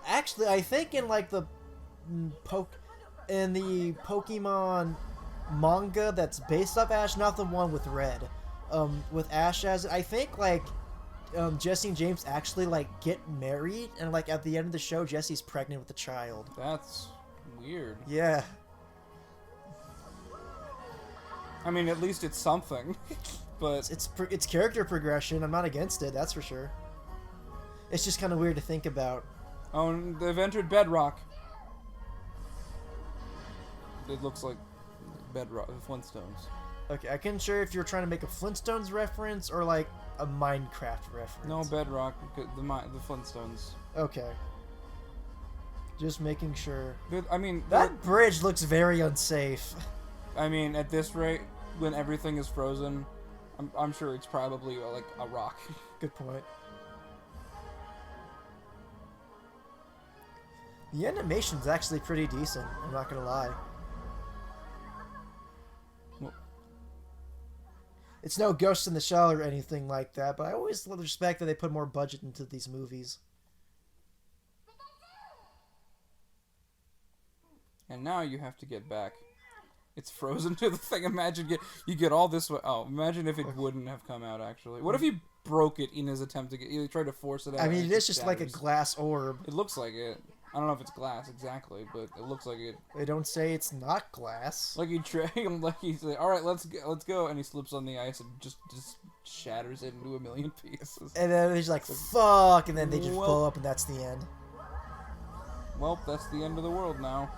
Actually, I think in like the in the Pokemon manga that's based off Ash, not the one with Red, with Ash as I think like Jesse and James actually like get married, and like at the end of the show, Jesse's pregnant with a child. That's weird. Yeah. I mean, at least it's something. But It's character progression. I'm not against it. That's for sure. It's just kind of weird to think about. oh, and they've entered Bedrock. It looks like Bedrock, the Flintstones. Okay, I can't sure if you're trying to make a Flintstones reference or like a Minecraft reference. No, Bedrock, the Flintstones. Okay. Just making sure. I mean, That bridge looks very unsafe. I mean, at this rate, when everything is frozen, I'm sure it's probably like a rock. Good point. The animation's actually pretty decent, I'm not gonna lie. Well- It's no Ghost in the Shell or anything like that, but I always respect that they put more budget into these movies. And now you have to get back. It's frozen to the thing. Imagine you get all this. Oh, imagine if it wouldn't have come out. Actually, what if he broke it in his attempt to get? He tried to force it out. I mean, and it is just like a shatters. glass orb. It looks like it. I don't know if it's glass exactly, but it looks like it. They don't say it's not glass. Like he like he's like, all right, let's go, and he slips on the ice and just shatters it into a million pieces. And then he's like, fuck, and then they just Well- blow up, and that's the end. Well, that's the end of the world now.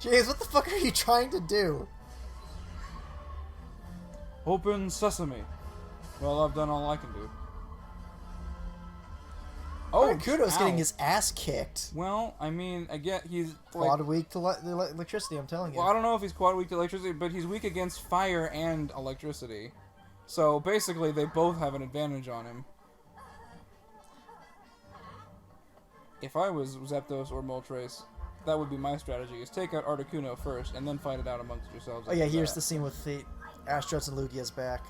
James, what the fuck are you trying to do? Open sesame. Well, I've done all I can do. Oh, Kudo's ow. getting his ass kicked. Well, I mean, I get he's Quad weak to electricity, I'm telling you. Well, I don't know if he's quad weak to electricity, but he's weak against fire and electricity. So basically, they both have an advantage on him. If I was Zapdos or Moltres, that would be my strategy: is take out Articuno first, and then fight it out amongst yourselves. Oh yeah, after here's that. the scene with the Astros and Lugia's back.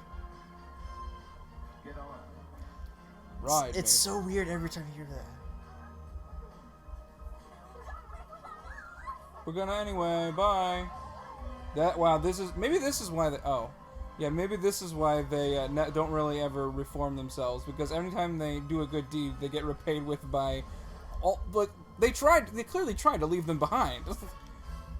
Get on. Ride It's me. so weird every time you hear that. We're gonna anyway. Bye. Maybe this is why they. Oh, yeah. Maybe this is why they don't really ever reform themselves, because every time they do a good deed, they get repaid with by all. But they clearly tried to leave them behind.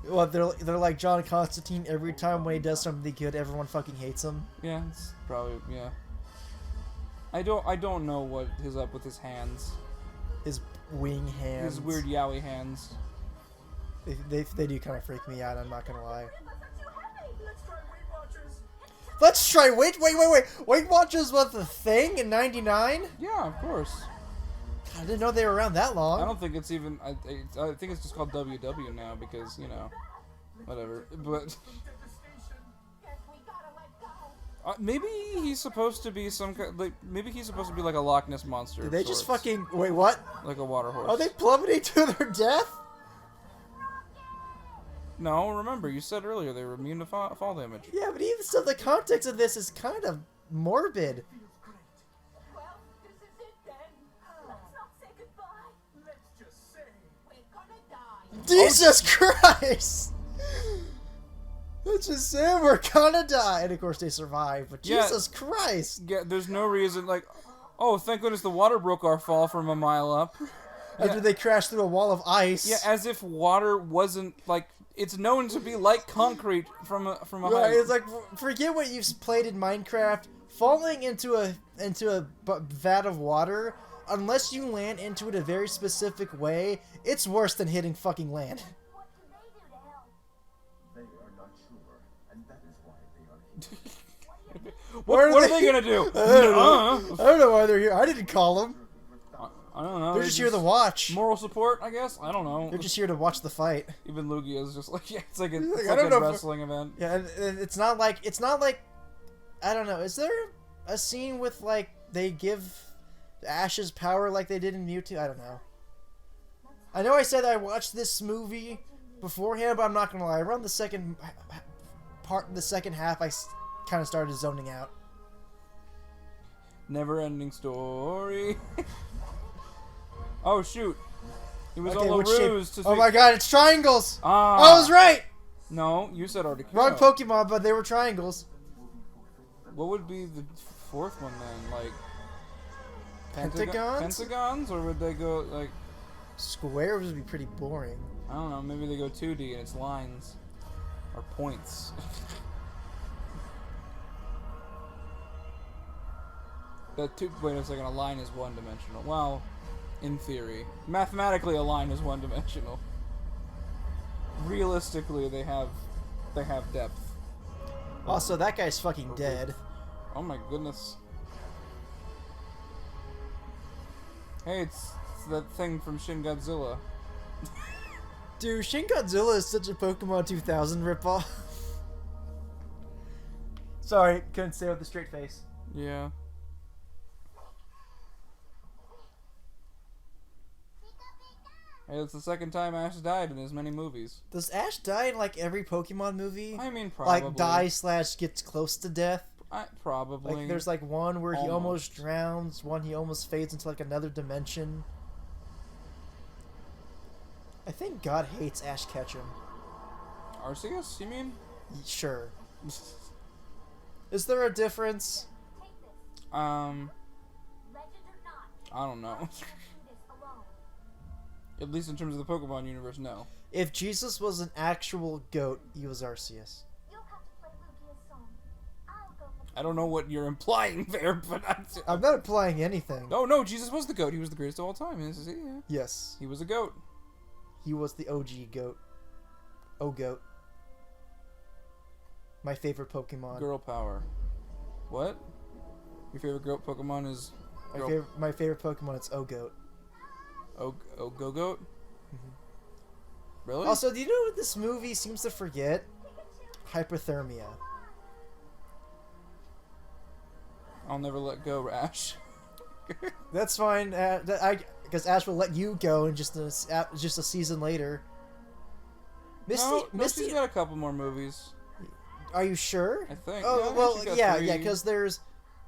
Well, they're like John Constantine. Every time when he does something good, everyone fucking hates him. Yeah, it's probably yeah. I don't know what is up with his hands. His wing hands. His weird yaoi hands. They do kind of freak me out. I'm not gonna lie. Let's try Weight Watchers. Let's try Weight Watchers was the thing in '99. Yeah, of course. I didn't know they were around that long. I don't think it's even. I think it's just called WW now because whatever. But Guess we gotta let go. maybe he's supposed to be maybe he's supposed to be like a Loch Ness monster. Did of they just sorts. fucking wait? What? Like a water horse. Are they plummeting to their death? No, remember you said earlier they were immune to fall damage. Yeah, but even so, the context of this is kind of morbid. Well, this is it then. Let's not say goodbye. Let's just say. We're gonna die. Jesus Christ! Let's just say we're gonna die, and of course they survive. But Yeah. Jesus Christ! Yeah, there's no reason like, oh, thank goodness the water broke our fall from a mile up. After they crash through a wall of ice. Yeah, as if water wasn't like. It's known to be like concrete from a Right, height. it's like forget what you've played in Minecraft. Falling into a vat of water unless you land into it a very specific way, it's worse than hitting fucking land. What can they do to help? They are not sure, and that is why they are here. What are they gonna do? I don't know why they're here. I didn't call them. I don't know. They're just here to watch. Moral support, I guess. I don't know. They're just here to watch the fight. Even Lugia is just like, yeah, it's like a, Like, it's I like don't a know if- wrestling event. Yeah, and it's not like I don't know. Is there a scene with like they give Ash's power like they did in Mewtwo? I don't know. I know I said I watched this movie beforehand, but I'm not gonna lie. Around the second half, I kind of started zoning out. Never-ending story. Oh shoot! It was Okay, all a which shape? ruse to. Oh my god, it's triangles! Ah, I was right. No, you said Articuno. Wrong Pokemon, but they were triangles. What would be the fourth one then? Like Pentagons? Pentagons, or would they go like Squares would be pretty boring. I don't know? Maybe they go 2D and it's lines or points. Wait a second. A line is one-dimensional. Well, in theory, mathematically, a line is one-dimensional. Realistically, they have depth. Also, that guy's fucking dead. Oh my goodness. Hey, it's that thing from Shin Godzilla. Dude, Shin Godzilla is such a Pokemon 2000 ripoff. Sorry, couldn't say it with a straight face. Yeah. Hey, it's the second time Ash died in as many movies. Does Ash die in like every Pokemon movie? I mean, probably. Like die/gets close to death? Probably. Like there's like one where he almost Almost. drowns, one he almost fades into like another dimension. I think God hates Ash Ketchum. Arceus, you mean? Sure. Is there a difference? Take this. Um, Legend or not, I don't know. you can't do this alone. At least in terms of the Pokemon universe, no. If Jesus was an actual goat, he was Arceus. You'll have to play Lugia's song. I'll go for I don't know what you're implying there, but I'm not implying anything. No, Jesus was the goat. He was the greatest of all time. Yeah. Yes, He was a goat. he was the OG goat. Oh, goat. My favorite Pokemon. Girl power. What? Your favorite goat Pokemon is My favorite Pokemon is goat. Go Goat? Really? Also, do you know what this movie seems to forget? Hypothermia. I'll never let go, Ash. That's fine. Because Ash will let you go in just a season later. Misty, She's got a couple more movies. are you sure? I think. Oh Yeah, I think well, she's got yeah, 3. because there's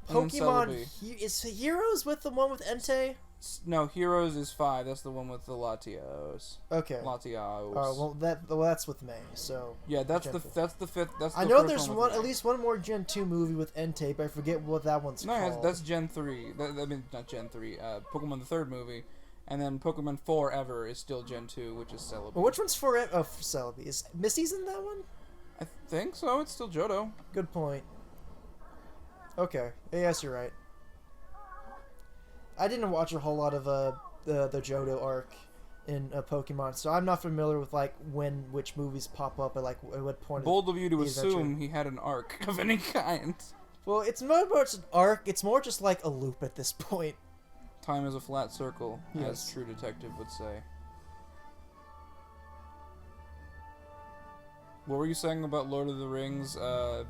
And then Pokemon. Celebi. Is Heroes with the one with Entei? No, Heroes is 5. That's the one with the Latios. Okay. Latios. Oh well, that's with May. So Yeah, that's Gen the 4. that's the fifth. That's the I know first there's with one, May. at least one more Gen 2 movie with Entei, but I forget what that one's No, called. that's Gen 3. I mean, not Gen 3. Pokemon the third movie, and then Pokemon Forever is still Gen 2, which is Celebi. But which one's for Celebi? Is Misty's in that one? I think so. It's still Johto. Good point. Okay. Yes, you're right. I didn't watch a whole lot of the Johto arc in Pokemon, so I'm not familiar with like which movies pop up at like at what point. Bold of you to the assume adventure. he had an arc of any kind. Well, it's not much an arc. It's more just like a loop at this point. Time is a flat circle, Yes. as True Detective would say. What were you saying about Lord of the Rings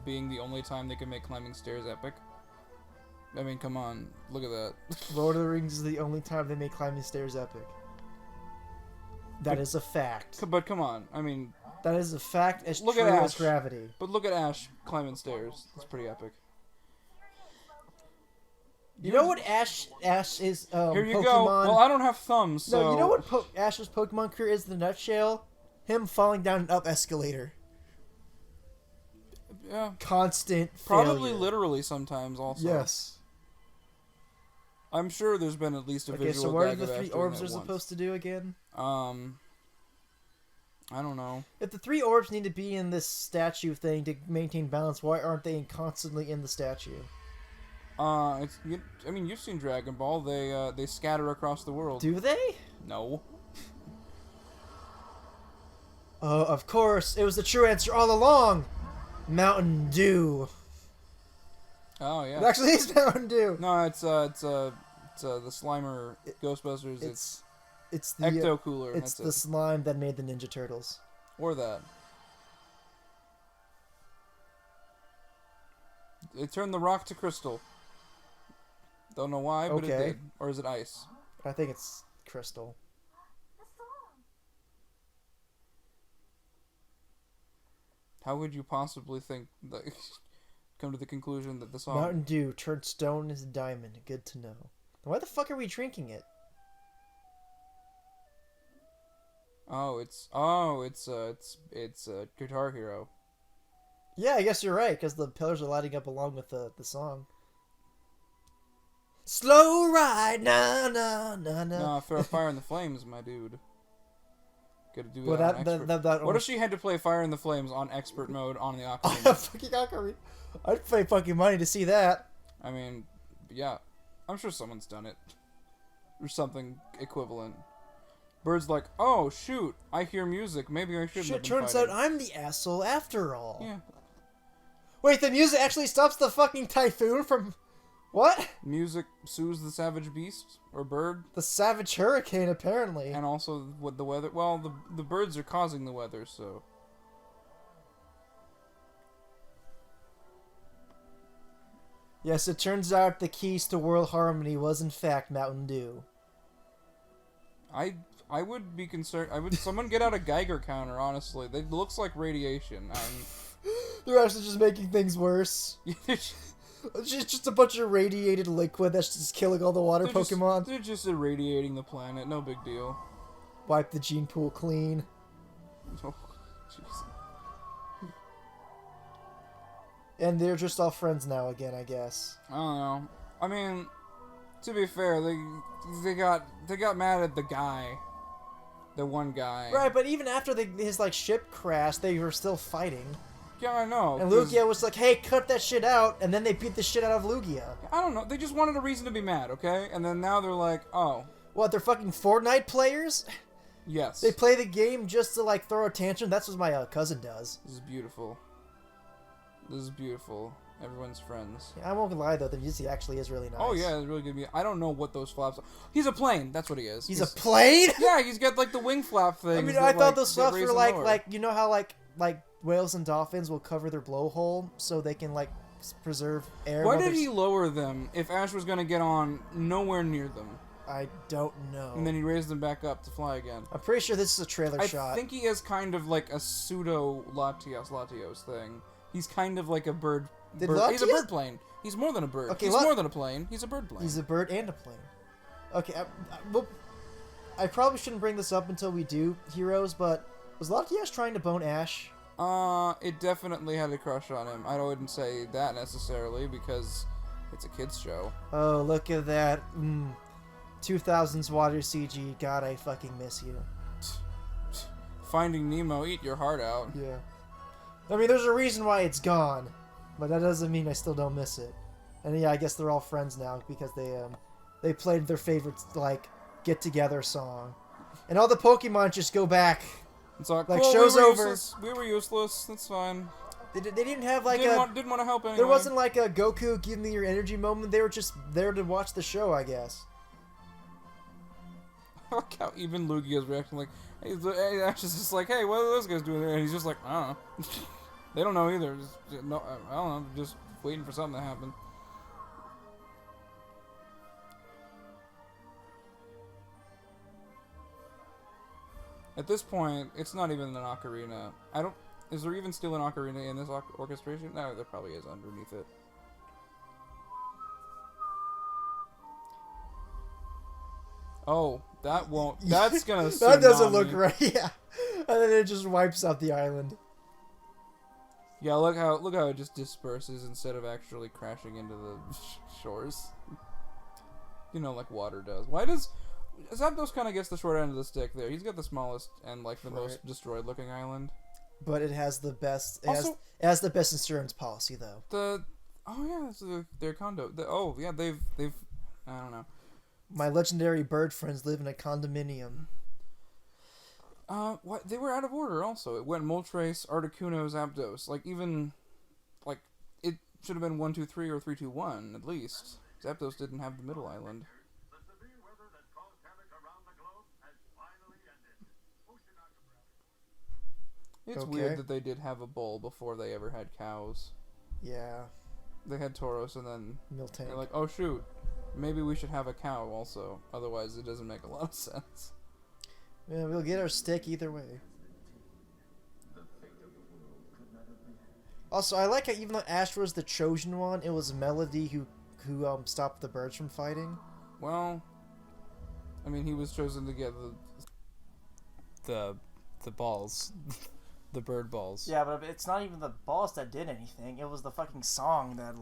being the only time they can make climbing stairs epic? I mean, come on, look at that. Lord of the Rings is the only time they make climbing stairs epic. That is a fact. But come on, I mean, That is a fact as Look true at as Ash. gravity. but look at Ash climbing stairs. That's pretty epic. You know what Ash is? Here you Pokemon. go. Well, I don't have thumbs, so... No, you know what Ash's Pokemon career is in a nutshell? Him falling down an up escalator. Yeah. Constant Probably failure. literally sometimes also. Yes. I'm sure there's been at least a Okay, visual so what are gag the of Ash three doing orbs that are once. supposed to do again? I don't know. If the three orbs need to be in this statue thing to maintain balance, why aren't they constantly in the statue? I mean, you've seen Dragon Ball. They scatter across the world. Do they? No. Oh, of course. It was the true answer all along. Mountain Dew. Oh yeah. It actually is Mountain Dew. No, it's the Slimer Ghostbusters. It's the Ecto Cooler. It's the slime that made the Ninja Turtles. Or that. It turned the rock to crystal. Don't know why, but it Okay. did. Or is it ice? I think it's crystal. The song. How would you possibly think that come to the conclusion that the song? Mountain Dew turned stone into diamond. Good to know. Why the fuck are we drinking it? It's Guitar Hero. Yeah, I guess you're right, because the pillars are lighting up along with the song. Slow ride, na na na na. No, throw Fire in the Flames, my dude. Gotta do Well, that. On that expert. What only- if she had to play Fire in the Flames on expert mode on the Oh, ocarina? fucking ocarina. I'd pay fucking money to see that. I mean, yeah, I'm sure someone's done it or something equivalent. Bird's like, oh shoot, I hear music. Maybe I shouldn't. Shit, turns out I'm the asshole after all. Yeah. Wait, the music actually stops the fucking typhoon from... What? Music soothes the savage beast or bird, The savage hurricane, apparently. and also what the weather. Well, the birds are causing the weather, so. Yes, it turns out the keys to world harmony was in fact Mountain Dew. I would be concerned. Someone get out a Geiger counter. Honestly, it looks like radiation. They're actually just making things worse. It's just a bunch of radiated liquid that's just killing all the water Pokemon. They're just irradiating the planet. No big deal. Wipe the gene pool clean. Oh, jeez. And they're just all friends now again, I guess. I don't know. I mean, to be fair, they got mad at the guy, the one guy. Right, but even after his like ship crashed, they were still fighting. Yeah, I know. And 'cause- Lugia was like, "Hey, cut that shit out," and then they beat the shit out of Lugia. I don't know. They just wanted a reason to be mad, okay? And then now they're like, oh, What? They're fucking Fortnite players? yes. They play the game just to like throw a tantrum. That's what my cousin does. This is beautiful. This is beautiful. Everyone's friends. I won't lie though, the music actually is really nice. Oh yeah, it's really good. I don't know what those flaps are. He's a plane. That's what he is. He's a plane. Yeah, he's got like the wing flap thing. I mean, I thought those flaps were like you know how like whales and dolphins will cover their blowhole so they can like preserve air. Why while did they're he lower them if Ash was gonna get on nowhere near them? I don't know. And then he raised them back up to fly again. I'm pretty sure this is a trailer shot. I think he is kind of like a pseudo Latios thing. He's kind of like a bird. He's a Latias- bird plane. He's more than a bird. Okay, he's more than a plane. He's a bird plane. He's a bird and a plane. Okay, well, I probably shouldn't bring this up until we do Heroes, but was Latias trying to bone Ash? It definitely had a crush on him. I wouldn't say that necessarily because it's a kids show. Oh, look at that. 2000s water CG. God, I fucking miss you. Finding Nemo, eat your heart out. Yeah. I mean, there's a reason why it's gone, but that doesn't mean I still don't miss it. And yeah, I guess they're all friends now because they played their favorite like get together song, and all the Pokemon just go back. It's like, Like, cool, show's we were over. Useless. We were useless. That's fine. They didn't have like Didn't want to help anyway. there wasn't like a Goku give me your energy moment. They were just there to watch the show, I guess. Look how even Lugia's reacting. Like, hey, Ash is just like, hey, what are those guys doing there? And he's just like, I don't know. They don't know either. Just, no, I don't know. Just waiting for something to happen. At this point, it's not even an ocarina. Is there even still an ocarina in this orchestration? No, there probably is underneath it. Oh, that won't. That's gonna. That doesn't tsunami. look right. Yeah, and then it just wipes out the island. Yeah, look how it just disperses instead of actually crashing into the shores. You know, like water does. Why does Zapdos kind of gets the short end of the stick there? He's got the smallest and like the most destroyed looking island. But it has the best. It Also- has the best insurance policy though. Oh yeah, that's their condo. Oh yeah, they've. I don't know. My legendary bird friends live in a condominium. What they were out of order. Also, it went Moltres, Articuno, Zapdos. Like even, like it should have been 1, 2, 3 or 3, 2, 1 at least. Zapdos didn't have the middle island. The severe weather that caused havoc around the globe has finally ended. It's Okay. weird that they did have a bull before they ever had cows. Yeah, They had Tauros, and then Miltank. they're like, oh shoot, maybe we should have a cow also. Otherwise, it doesn't make a lot of sense. Yeah, we'll get our stick either way. Also, I like how even though Ash was the chosen one, it was Melody who stopped the birds from fighting. Well, I mean, he was chosen to get the balls, the bird balls. Yeah, but it's not even the balls that did anything. It was the fucking song that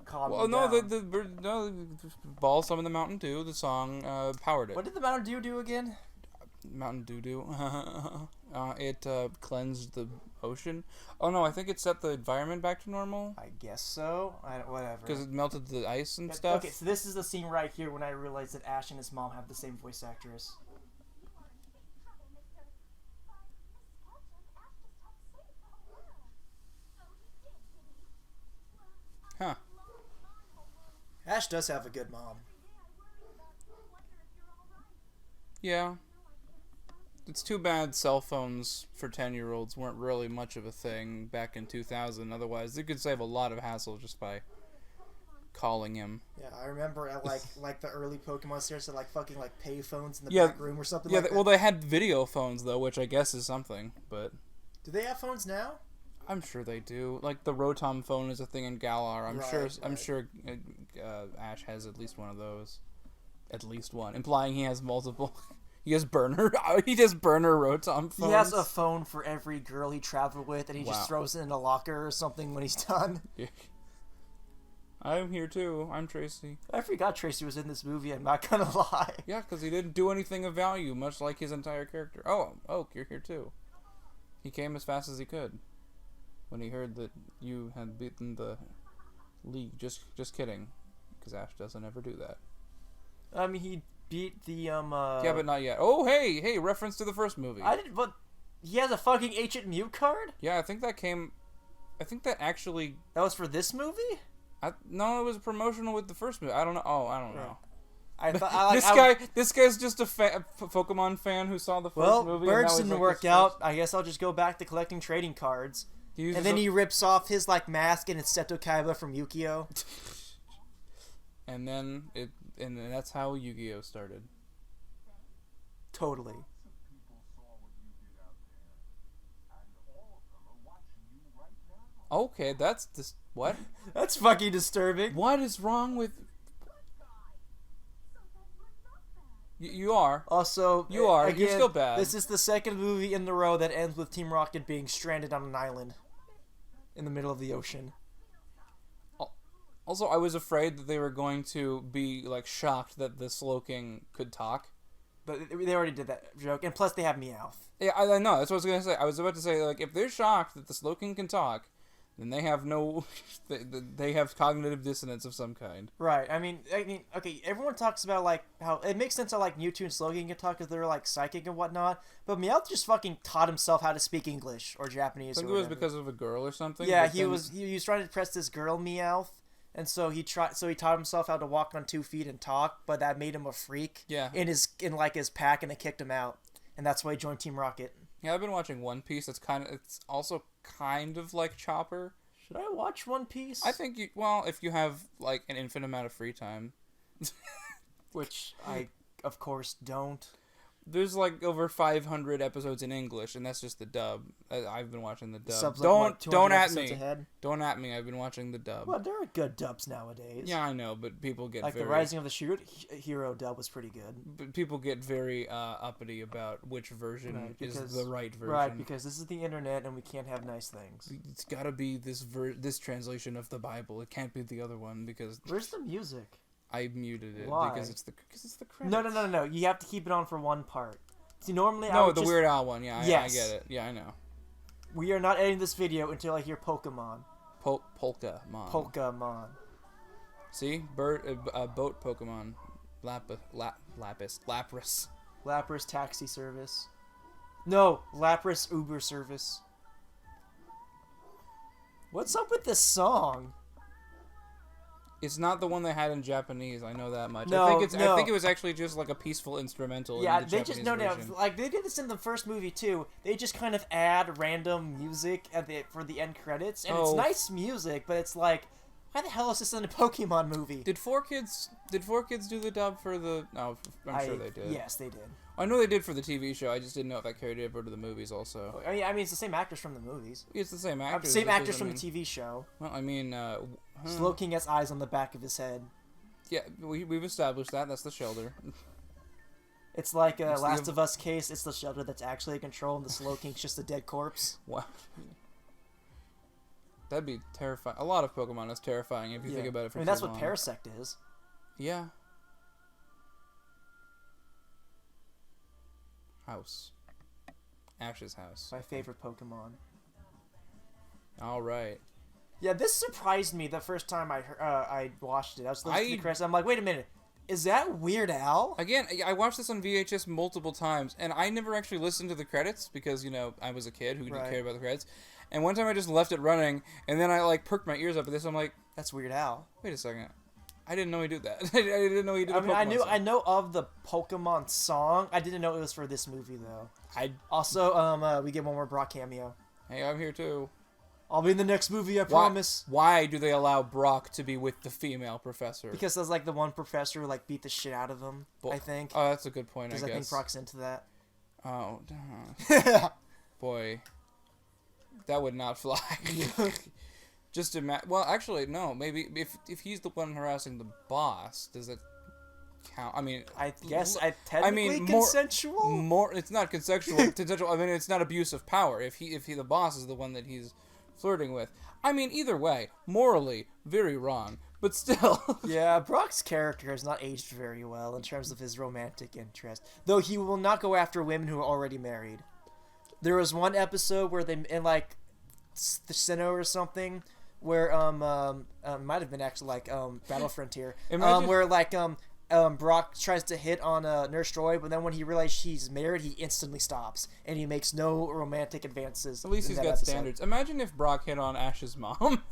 calmed Well, me no, down. the balls summoned the Mountain Dew. The song powered it. What did the Mountain Dew do again? Mountain Dew. It cleansed the ocean. Oh no, I think it set the environment back to normal I guess so. Whatever. because it melted the ice and Yeah, stuff. Okay, so this is the scene right here when I realized that Ash and his mom have the same voice actress. Huh. Ash does have a good mom. Yeah. It's too bad cell phones for 10-year-olds weren't really much of a thing back in 2000. Otherwise, they could save a lot of hassle just by calling him. Yeah, I remember at like the early Pokemon series had like fucking like pay phones in the Yeah, back room or something Yeah, like that. well, they had video phones, though, which I guess is something, but Do they have phones now? I'm sure they do. Like, the Rotom phone is a thing in Galar. I'm Right. sure Ash has at least one of those. At least one. Implying he has multiple. He has burner Rotom phones. He has a phone for every girl he traveled with, and he Wow. just throws it in a locker or something when he's done. I'm here, too. I'm Tracy. I forgot Tracy was in this movie, I'm not gonna lie. Yeah, because he didn't do anything of value, much like his entire character. Oh, Oak, you're here, too. He came as fast as he could when he heard that you had beaten the league. Just kidding, because Ash doesn't ever do that. I mean, he beat the, Yeah, but not yet. Oh, hey, reference to the first movie. but he has a fucking Ancient Mew card? Yeah, I think that actually... That was for this movie? No, it was promotional with the first movie. I don't know. Oh, I don't know. I thought, This guy's just a Pokemon fan who saw the first movie. Birds and now he's didn't like work this out. first- I guess I'll just go back to collecting trading cards. He uses And then a- he rips off his, like, mask and it's Seto Kaiba from Yu-Gi-Oh! And then that's how Yu-Gi-Oh started. Totally. People saw what you did out there, and all of them are watching you right now. Okay, that's this. What? That's fucking disturbing. What is wrong with? You are. Also, You are. Again, You're still bad. This is the second movie in a row that ends with Team Rocket being stranded on an island in the middle of the ocean. Also, I was afraid that they were going to be like shocked that the Slowking could talk. But they already did that joke, and plus they have Meowth. Yeah, I know. That's what I was gonna say. I was about to say, like, if they're shocked that the Slowking can talk, then they have no, they have cognitive dissonance of some kind. Right. I mean, okay. Everyone talks about like how it makes sense how like Mewtwo and Slowking can talk because they're like psychic and whatnot. But Meowth just fucking taught himself how to speak English or Japanese. I think or it was whatever. because of a girl or something. Yeah, but he then- was trying to impress this girl Meowth, and so he taught himself how to walk on 2 feet and talk, but that made him a freak. Yeah. In his pack, and it kicked him out, and that's why he joined Team Rocket. Yeah, I've been watching One Piece. It's also kind of like Chopper. Should I watch One Piece? I think if you have like an infinite amount of free time. Which I, of course, don't. There's like over 500 episodes in English, and that's just the dub. I've been watching the dub. Subs like, don't what, 200 don't at episodes me. ahead? Don't at me. I've been watching the dub. Well, there are good dubs nowadays. Yeah, I know, but people get Like very the Rising of the Hero dub was pretty good. but people get very uppity about which version Right, is because- the right version. Right, because this is the internet and we can't have nice things. It's got to be this translation of the Bible. It can't be the other one because Where's the music? I muted it Why? because it's the credits. No. You have to keep it on for one part. See, normally I No, would the just... Weird Al one. Yeah, I Yes. get it. Yeah, I know. We are not editing this video until I hear Pokemon. Polkamon. Pokemon. See? Boat Pokemon. Lapras. Lapras taxi service. No, Lapras Uber service. What's up with this song? It's not the one they had in Japanese. I know that much. No, I no. think it was actually just like a peaceful instrumental. Yeah, in the they Japanese just no, version. like they did this in the first movie too. They just kind of add random music for the end credits, and it's Oh. nice music, but it's like, why the hell is this in a Pokemon movie? Did 4Kids do the dub for the? No, I'm sure they did. Yes, they did. I know they did for the TV show. I just didn't know if that carried over to the movies also. I mean, it's the same actors from the movies. It's the same actors. Same that actors from doesn't the TV show. Well, I mean, Slowking has eyes on the back of his head. yeah, we've established that. That's the Shelter. It's like a It's the- Last of Us case. It's the Shelter that's actually in control, and the Slowking's just a dead corpse. Wow. That'd be terrifying. A lot of Pokemon is terrifying if you think about it for I mean, too that's what long. Parasect is. Yeah. House. Ash's house. My favorite Pokemon. All right. Yeah, this surprised me the first time I watched it. I was listening to I- the credits. I'm like, wait a minute, is that Weird Al? Again, I watched this on VHS multiple times, and I never actually listened to the credits because, I was a kid who didn't Right. care about the credits. And one time I just left it running, and then I, perked my ears up at this. I'm like, That's Weird Al. wait a second. I didn't know he did that. I didn't know he did I the mean, Pokemon I song. know of the Pokemon song. I didn't know it was for this movie though. I Also, we get one more Brock cameo. Hey, I'm here too. I'll be in the next movie, I promise. Why do they allow Brock to be with the female professor? Because there's like the one professor who like beat the shit out of him. I think. Oh, that's a good point, I Because I think guess. Brock's into that. Oh, boy. That would not fly. Just imagine. Well, actually, no. Maybe if he's the one harassing the boss, does it count? I mean, I guess technically consensual. More. It's not consensual. Consensual. I mean, it's not abuse of power. If he the boss is the one that he's flirting with. I mean, either way, morally very wrong. But still. Yeah, Brock's character has not aged very well in terms of his romantic interest. Though he will not go after women who are already married. There was one episode where they in like the Sinnoh or something where might have been actually like Battle Frontier Imagine- where like Brock tries to hit on Nurse Joy, but then when he realizes she's married, he instantly stops and he makes no romantic advances. At least in he's that got episode. standards. Imagine if Brock hit on Ash's mom.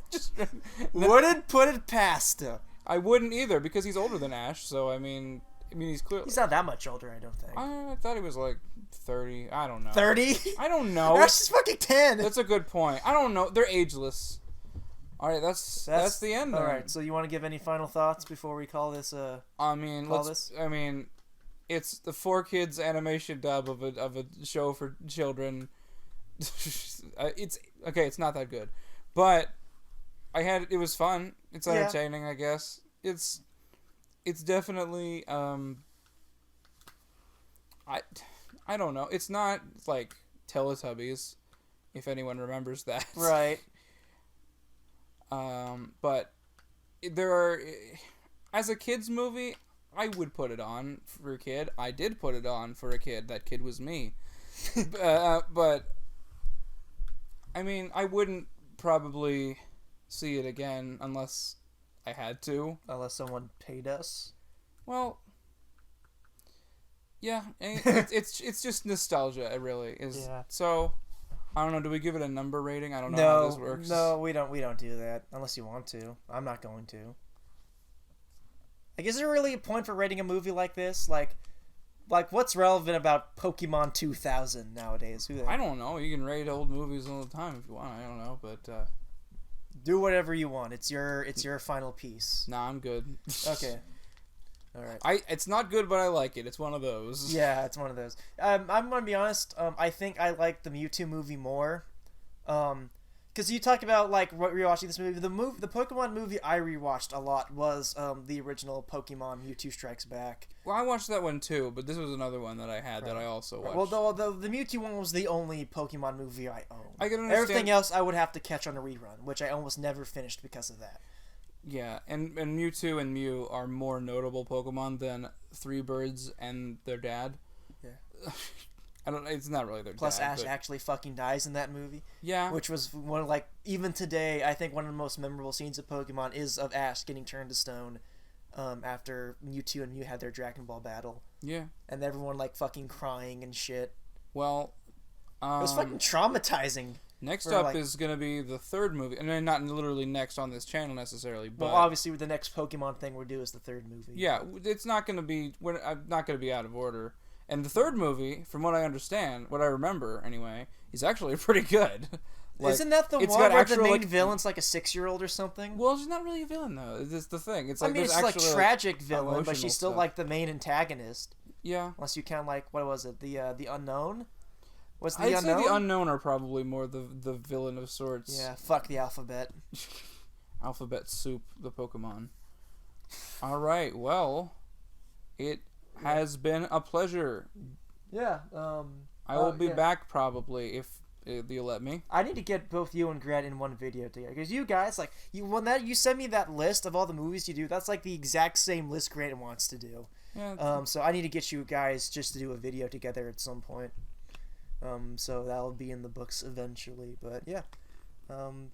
Wouldn't put it past him. I wouldn't either because he's older than Ash. So I mean he's clearly. He's not that much older, I don't think. I thought he was like 30. I don't know. 30? I don't know. Ash is fucking 10. That's a good point. I don't know. They're ageless. All right, that's the end. All then. right. So you want to give any final thoughts before we call this? I mean, call it's the 4Kids animation dub of a show for children. It's okay. It's not that good, but it was fun. It's entertaining, I guess. It's definitely I don't know. It's not like Teletubbies, if anyone remembers that. Right. But there are, as a kid's movie, I would put it on for a kid. I did put it on for a kid. That kid was me. But I mean, I wouldn't probably see it again unless I had to. Unless someone paid us. Well, yeah, it's just nostalgia. It really is. Yeah. So, I don't know. Do we give it a number rating? I don't know how this works. No, we don't do that unless you want to. I'm not going to. Like, is there really a point for rating a movie like this? Like what's relevant about Pokemon 2000 nowadays? I don't know. You can rate old movies all the time if you want. I don't know, but do whatever you want. It's your final piece. nah, I'm good. Okay. All right. It's not good, but I like it. It's one of those. Yeah, it's one of those. I'm gonna be honest. I think I like the Mewtwo movie more. Because you talk about like rewatching this movie. The Pokemon movie I rewatched a lot was the original Pokemon Mewtwo Strikes Back. Well, I watched that one too, but this was another one that I had that I also watched. Well, the Mewtwo one was the only Pokemon movie I own. I can understand. Everything else I would have to catch on a rerun, which I almost never finished because of that. Yeah, and Mewtwo and Mew are more notable Pokemon than Three Birds and their dad. Yeah. I don't. It's not really their Plus, dad, Ash but- actually fucking dies in that movie. Yeah. Which was one of, like, even today, I think one of the most memorable scenes of Pokemon is of Ash getting turned to stone after Mewtwo and Mew had their Dragon Ball battle. Yeah. And everyone, like, fucking crying and shit. Well, It was fucking traumatizing. next for, up like- is gonna be the third movie, and then not literally next on this channel necessarily, but Well, obviously, the next Pokemon thing we'll do is the third movie. yeah, it's not gonna be. I'm not gonna be out of order. And the third movie, from what I understand, what I remember anyway, is actually pretty good. Like, Isn't that the it's one got where the actual, main like- villain's like a 6-year-old or something? Well, she's not really a villain though. It's the thing. It's I like mean, there's it's like actually tragic villain, but emotional she's still stuff. like the main antagonist. Yeah. Unless you count, like, what was it? The unknown? What's the I'd unknown? say the unknown are probably more the villain of sorts. Yeah, fuck the alphabet. Alphabet Soup, the Pokemon. All right. Well, it has been a pleasure. Yeah. I will be back probably if you'll let me. I need to get both you and Gret in one video together because you guys like you send me that list of all the movies you do. That's like the exact same list Gret wants to do. Yeah. So I need to get you guys just to do a video together at some point. So that'll be in the books eventually. But yeah.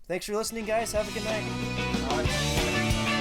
Thanks for listening, guys. Have a good night.